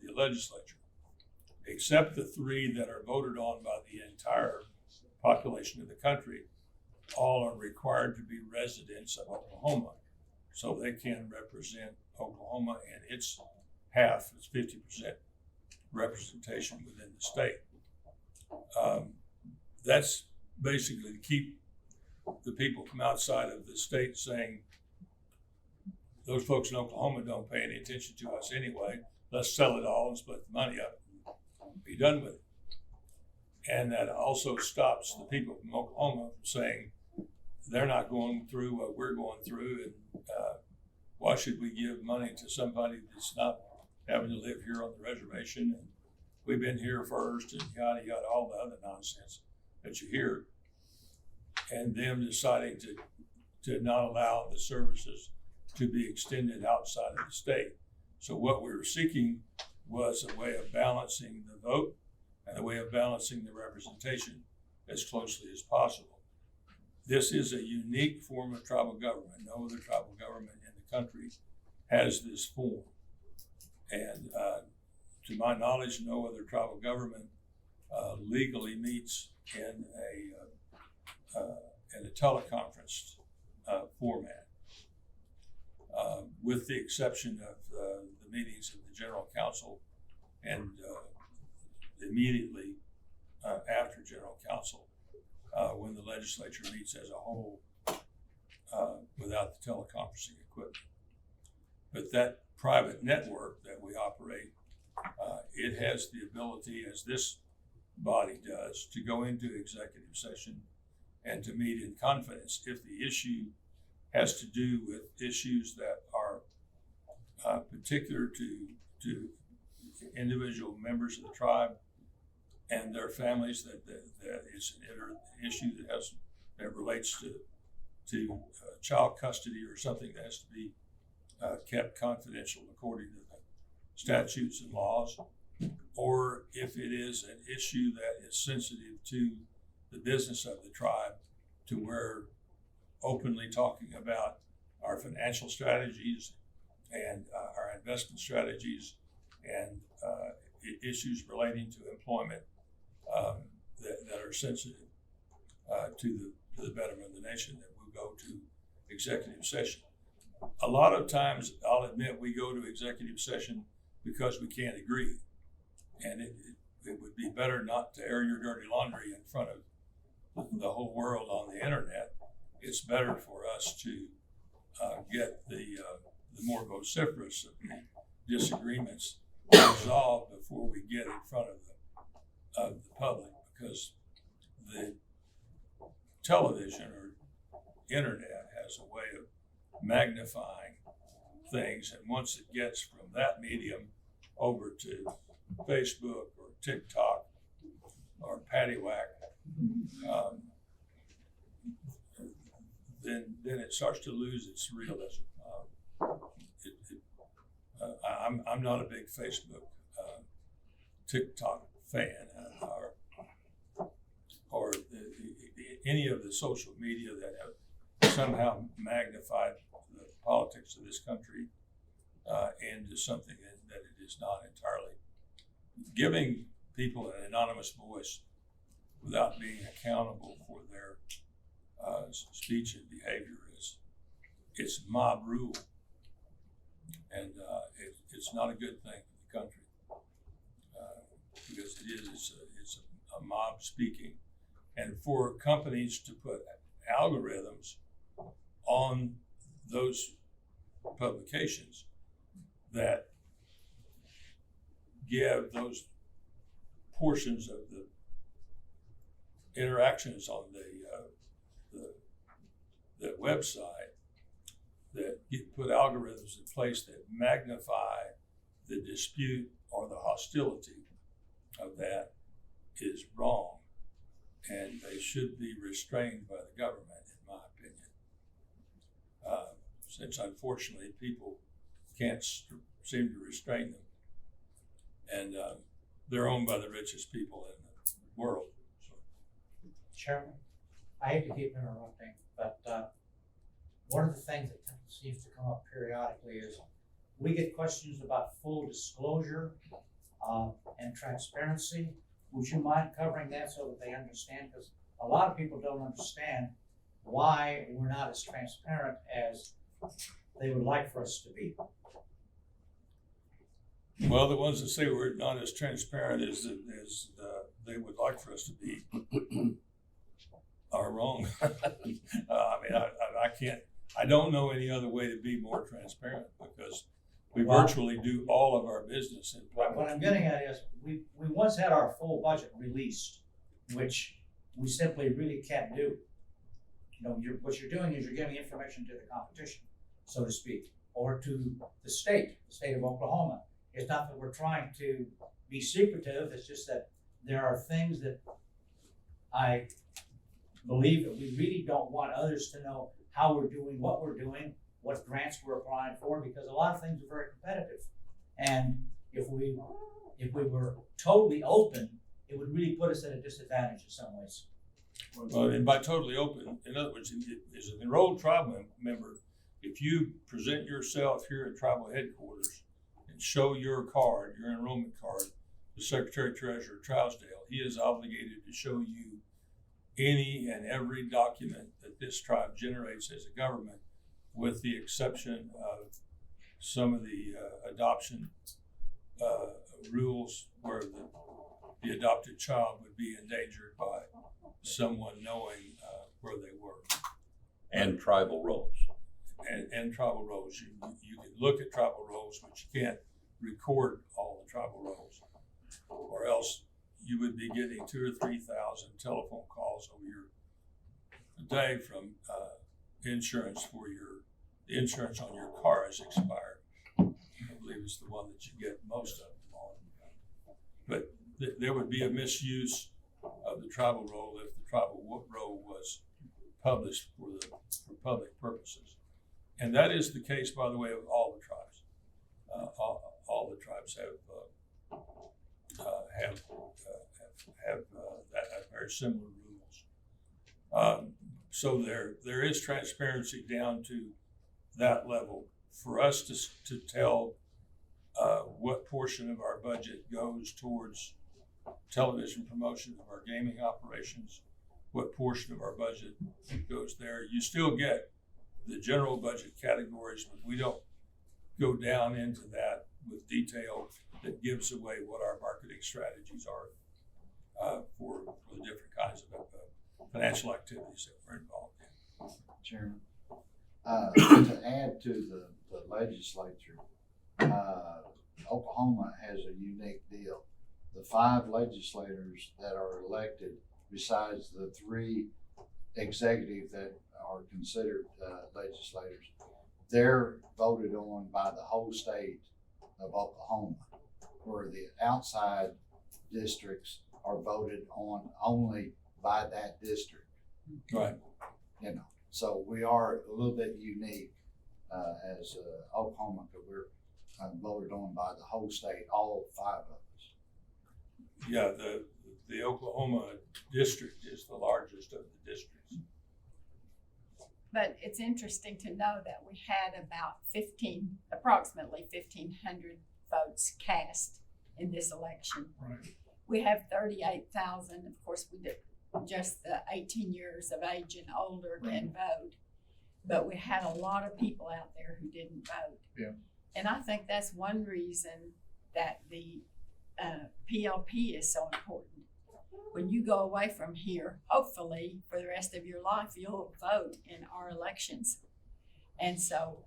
the legislature, except the 3 that are voted on by the entire population of the country. All are required to be residents of Oklahoma, so they can represent Oklahoma and its half, its 50% representation within the state. That's basically to keep the people from outside of the state saying, those folks in Oklahoma don't pay any attention to us anyway. Let's sell it all and split the money up and be done with it. And that also stops the people from Oklahoma from saying they're not going through what we're going through, and why should we give money to somebody that's not having to live here on the reservation, and we've been here first, and yada yada, all the other nonsense that you hear, and them deciding to not allow the services to be extended outside of the state. So what we were seeking was a way of balancing the vote and a way of balancing the representation as closely as possible. This is a unique form of tribal government. No other tribal government in the country has this form. And to my knowledge, no other tribal government legally meets in a teleconference format, with the exception of the meetings of the General Council and immediately after General Council, when the legislature meets as a whole without the teleconferencing equipment. But that private network that we operate, it has the ability, as this body does, to go into executive session and to meet in confidence if the issue has to do with issues that are particular to individual members of the tribe and their families, that is an issue that relates to child custody or something that has to be kept confidential according to the statutes and laws, or if it is an issue that is sensitive to the business of the tribe, to where openly talking about our financial strategies and our investment strategies and issues relating to employment that are sensitive to the betterment of the nation, that we'll go to executive session. A lot of times, I'll admit, we go to executive session because we can't agree. And it would be better not to air your dirty laundry in front of the whole world on the internet. It's better for us to get the more vociferous of the disagreements resolved before we get in front of the public, because the television or internet has a way of magnifying things, and once it gets from that medium over to Facebook or TikTok or Paddywhack, then it starts to lose its realism. I'm not a big Facebook, TikTok fan, or any of the social media that have somehow magnified the politics of this country into something that it is not entirely. Giving people an anonymous voice without being accountable for their speech and behavior it's mob rule, and it's not a good thing for the country, because it's a mob speaking, and for companies to put algorithms on those publications that give those portions of the interactions on the website, that put algorithms in place that magnify the dispute or the hostility of that, is wrong, and they should be restrained by the government, in my opinion. Since unfortunately people can't seem to restrain them, and they're owned by the richest people in the world. So. Chairman, I hate to keep interrupting, but one of the things that seems to come up periodically is we get questions about full disclosure and transparency. Would you mind covering that so that they understand? Because a lot of people don't understand why we're not as transparent as they would like for us to be. Well, the ones that say we're not as transparent as they would like for us to be are wrong. I don't know any other way to be more transparent, because we virtually do all of our business in public. What I'm getting at is we once had our full budget released which we simply really can't do. You know, what you're doing is you're giving information to the competition, so to speak, or to the state of Oklahoma. It's not that we're trying to be secretive, it's just that there are things that I believe that we really don't want others to know how we're doing, what grants we're applying for, because a lot of things are very competitive. And if we were totally open, it would really put us at a disadvantage in some ways. Well, and by totally open, in other words, as an enrolled tribal member, if you present yourself here at tribal headquarters and show your card, your enrollment card, the Secretary Treasurer Trousdale, he is obligated to show you any and every document that this tribe generates as a government, with the exception of some of the adoption rules where the adopted child would be endangered by someone knowing where they were. And tribal rolls. And tribal rolls. You can look at tribal rolls, but you can't record all the tribal rolls, or else you would be getting 2,000 or 3,000 telephone calls a day from insurance for the insurance on your car has expired. I believe it's the one that you get most of them on. But there would be a misuse of the tribal roll if the tribal roll was published for public purposes. And that is the case, by the way, of all the tribes. All the tribes have very similar rules. So there is transparency down to that level for us to tell what portion of our budget goes towards television promotion of our gaming operations, what portion of our budget goes there. You still get the general budget categories, but we don't go down into that with detail that gives away what our marketing strategies are for the different kinds of financial activities that we're involved in. Chairman, to add to the legislature, Oklahoma has a unique deal. The 5 legislators that are elected, besides the 3 executive that are considered legislators, they're voted on by the whole state of Oklahoma, where the outside districts are voted on only by that district. Right. You know, so we are a little bit unique as Oklahoma, because we're voted on by the whole state, all 5 of us. Yeah, the Oklahoma district is the largest of the districts. But it's interesting to know that we had about approximately 1,500 votes cast in this election. Right. We have 38,000. Of course, we did just the 18 years of age and older can vote, but we had a lot of people out there who didn't vote. Yeah. And I think that's one reason that the PLP is so important. When you go away from here, hopefully for the rest of your life, you'll vote in our elections. And so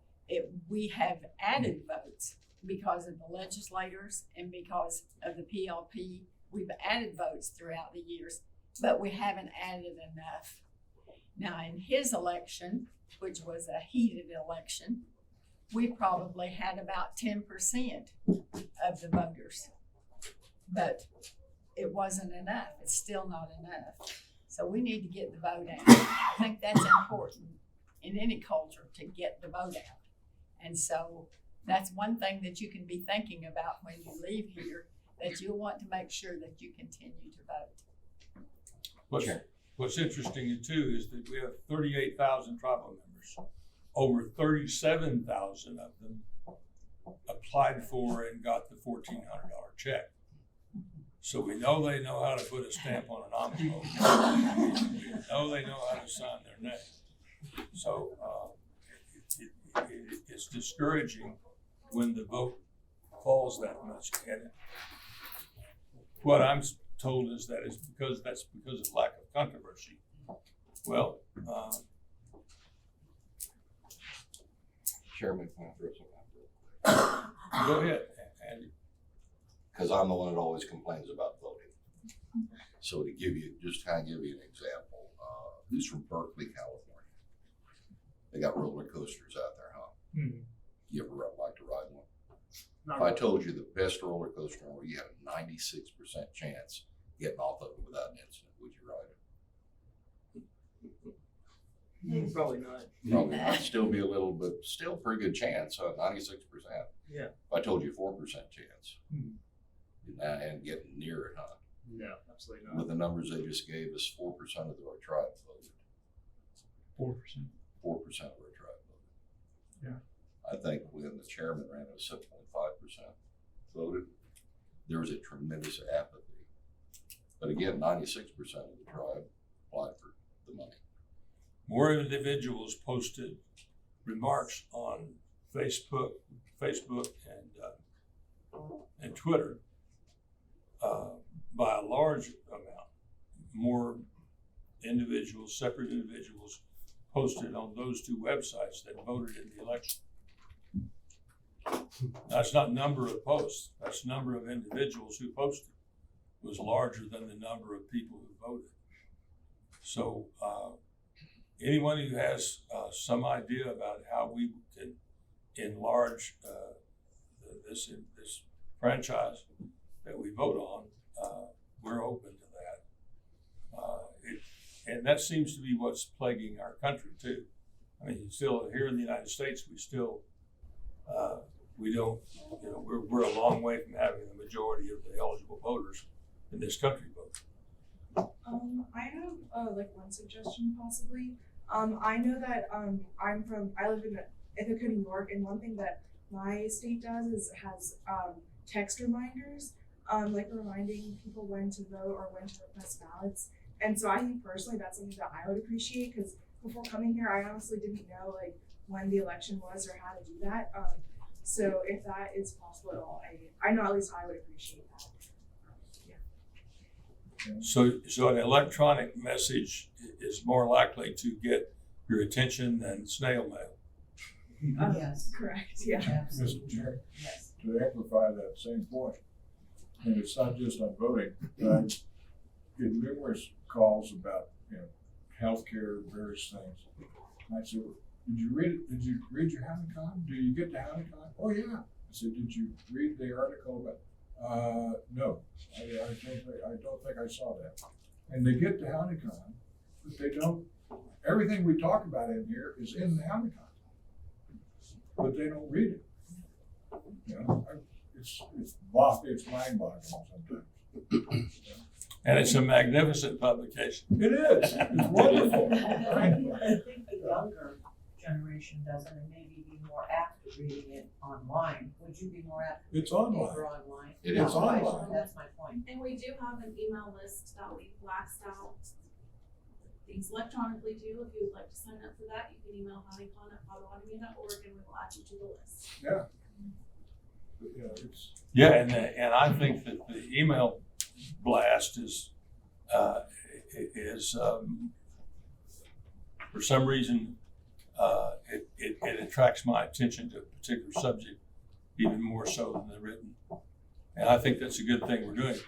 we have added votes because of the legislators and because of the PLP. We've added votes throughout the years, but we haven't added enough. Now, in his election, which was a heated election, we probably had about 10% of the voters, but it wasn't enough. It's still not enough. So we need to get the vote out. I think that's important in any culture, to get the vote out. And so that's one thing that you can be thinking about when you leave here, that you'll want to make sure that you continue to vote. What's interesting too is that we have 38,000 tribal members. Over 37,000 of them applied for and got the $1,400 check. So we know they know how to put a stamp on an envelope. We know they know how to sign their name. So it's discouraging when the vote falls that much. And what I'm told is that it's because of lack of controversy. Well, Chairman, can I throw something out there? go ahead, Andy. Because I'm the one that always complains about voting. So to give you, just kind of give you an example, who's from Berkeley, California? They got roller coasters out there, huh? You ever like to ride one? If I told you the best roller coaster where you have a 96% chance getting off of it without an incident, would you ride it? Probably not. Probably not. Still be a little, but still pretty good chance, 96%. Yeah. If I told you 4% chance, and getting near it, huh? No, absolutely not. With the numbers they just gave us, 4% of our tribe voted. 4%. 4% of our tribe voted. Yeah. I think when the chairman ran, it was 7.5% voted. There was a tremendous apathy. But again, 96% of the tribe applied for the money. More individuals posted remarks on Facebook and Twitter by a large amount. More individuals, separate individuals, posted on those two websites that voted in the election. That's not number of posts, that's number of individuals who posted was larger than the number of people who voted. So anyone who has some idea about how we can enlarge this franchise that we vote on, we're open to that. And that seems to be what's plaguing our country too. I mean, still here in the United States, we still, we don't, you know, we're a long way from having the majority of the eligible voters in this country vote. I have like one suggestion possibly. I know that I live in Ithaca, New York, and one thing that my state does is has text reminders, like reminding people when to vote or when to request ballots. And so I think personally that's something that I would appreciate, because before coming here, I honestly didn't know like when the election was or how to do that. So if that is possible at all, I know at least I would appreciate that. So an electronic message is more likely to get your attention than snail mail. Yes. Correct, yeah. Absolutely. Mr. Chair, Yes. to amplify that same point, and it's not just on voting, but I get numerous calls about, you know, healthcare, various things. And I said, did you read your Hanukkah? Do you get the Hanukkah? Oh yeah. I said, did you read the article about? No, I don't think I saw that. And they get the Hanukkah, but they don't. Everything we talk about in here is in the Hanukkah, but they don't read it. You know, it's mind-boggling sometimes. And it's a magnificent publication. It is. It's wonderful. I think the younger generation doesn't, and maybe be more apt to reading it online. Would you be more apt to It's read online. paper online? It is No, right, online. That's my point. And we do have an email list that we blast out things electronically too. If you would like to sign up for that, you can email honeycon@potawatomi.org and we will add you to the list. Yeah. But, yeah, it's. Yeah, and I think that the email blast is for some reason it attracts my attention to a particular subject even more so than the written. And I think that's a good thing we're doing.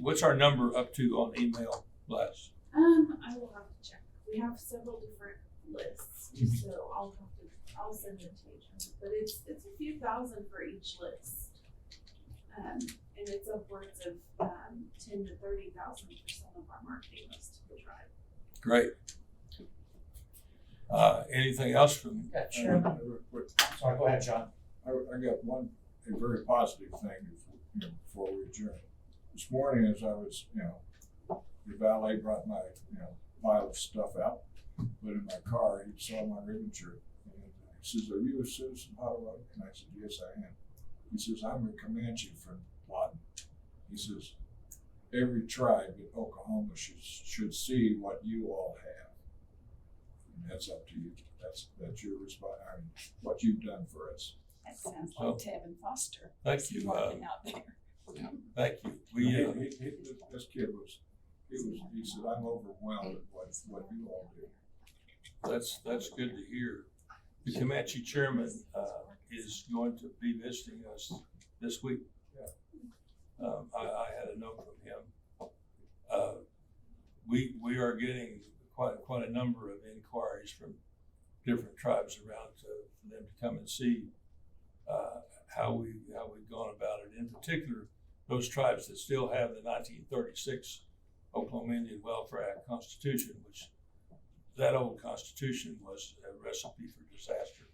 What's our number up to on email blasts? I will have to check. We have several different lists, so I'll send it to you. But it's a few thousand for each list. And it's upwards of 10 to 30,000 for some of our marketing lists to the tribe. Great. Anything else from? Yeah, Chairman. Sorry, go ahead, John. I got a very positive thing before we adjourn. This morning, as I was, the valet brought my, pile of stuff out, put in my car. He saw my ribbon shirt, and he says, "Are you a citizen of Potawatomi?" And I said, "Yes, I am." He says, "I'm a Comanche from Lawton." He says, "Every tribe in Oklahoma should see what you all have." And that's up to you. That's your response. I mean, what you've done for us. That sounds like Tevin Foster. Thank you. Walking out there. Thank you. This kid he said, "I'm overwhelmed at what you all do." That's good to hear. The Comanche chairman is going to be visiting us this week. I had a note from him we are getting quite a number of inquiries from different tribes around for them to come and see how we've gone about it. In particular, those tribes that still have the 1936 Oklahoma Indian Welfare Act Constitution, which that old Constitution was a recipe for disaster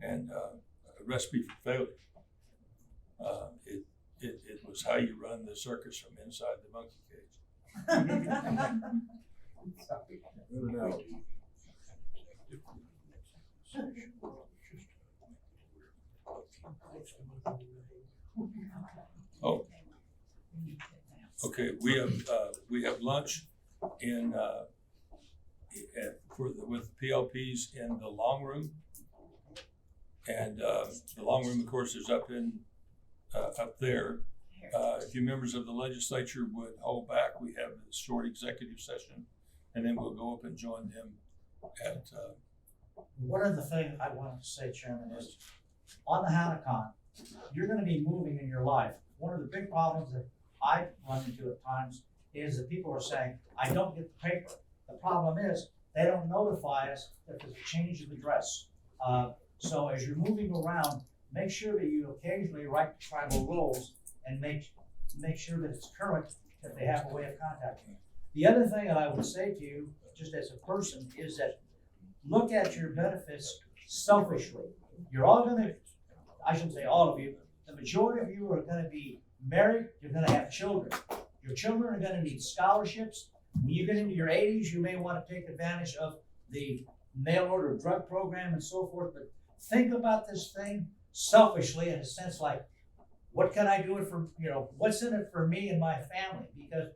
and a recipe for failure. It was how you run the circus from inside the monkey cage. No. Oh, okay. We have lunch in with the PLPs in the long room, and the long room, of course, is up there. If you members of the legislature would hold back, we have a short executive session, and then we'll go up and join them at. One of the things I wanted to say, Chairman, is on the Hanacon, you're gonna be moving in your life. One of the big problems that I run into at times is that people are saying, I don't get the paper. The problem is, they don't notify us that there's a change of address. So as you're moving around, make sure that you occasionally write the tribal rolls and make sure that it's current, that they have a way of contacting you. The other thing that I would say to you, just as a person, is that look at your benefits selfishly. You're all gonna, I shouldn't say all of you, the majority of you are gonna be married, you're gonna have children. Your children are gonna need scholarships. When you get into your 80s, you may wanna take advantage of the mail order drug program and so forth, but think about this thing selfishly in a sense like, what can I do it for, what's in it for me and my family? Because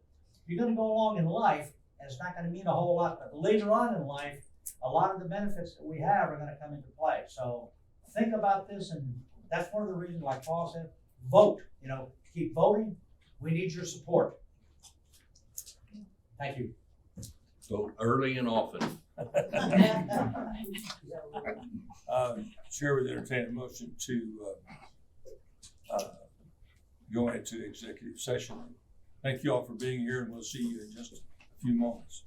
you're gonna go along in life and it's not gonna mean a whole lot, but later on in life, a lot of the benefits that we have are gonna come into play. So think about this, and that's one of the reasons, like Paul said, vote, keep voting. We need your support. Thank you. Vote early and often. Chair would entertain a motion to go into executive session. Thank you all for being here, and we'll see you in just a few moments.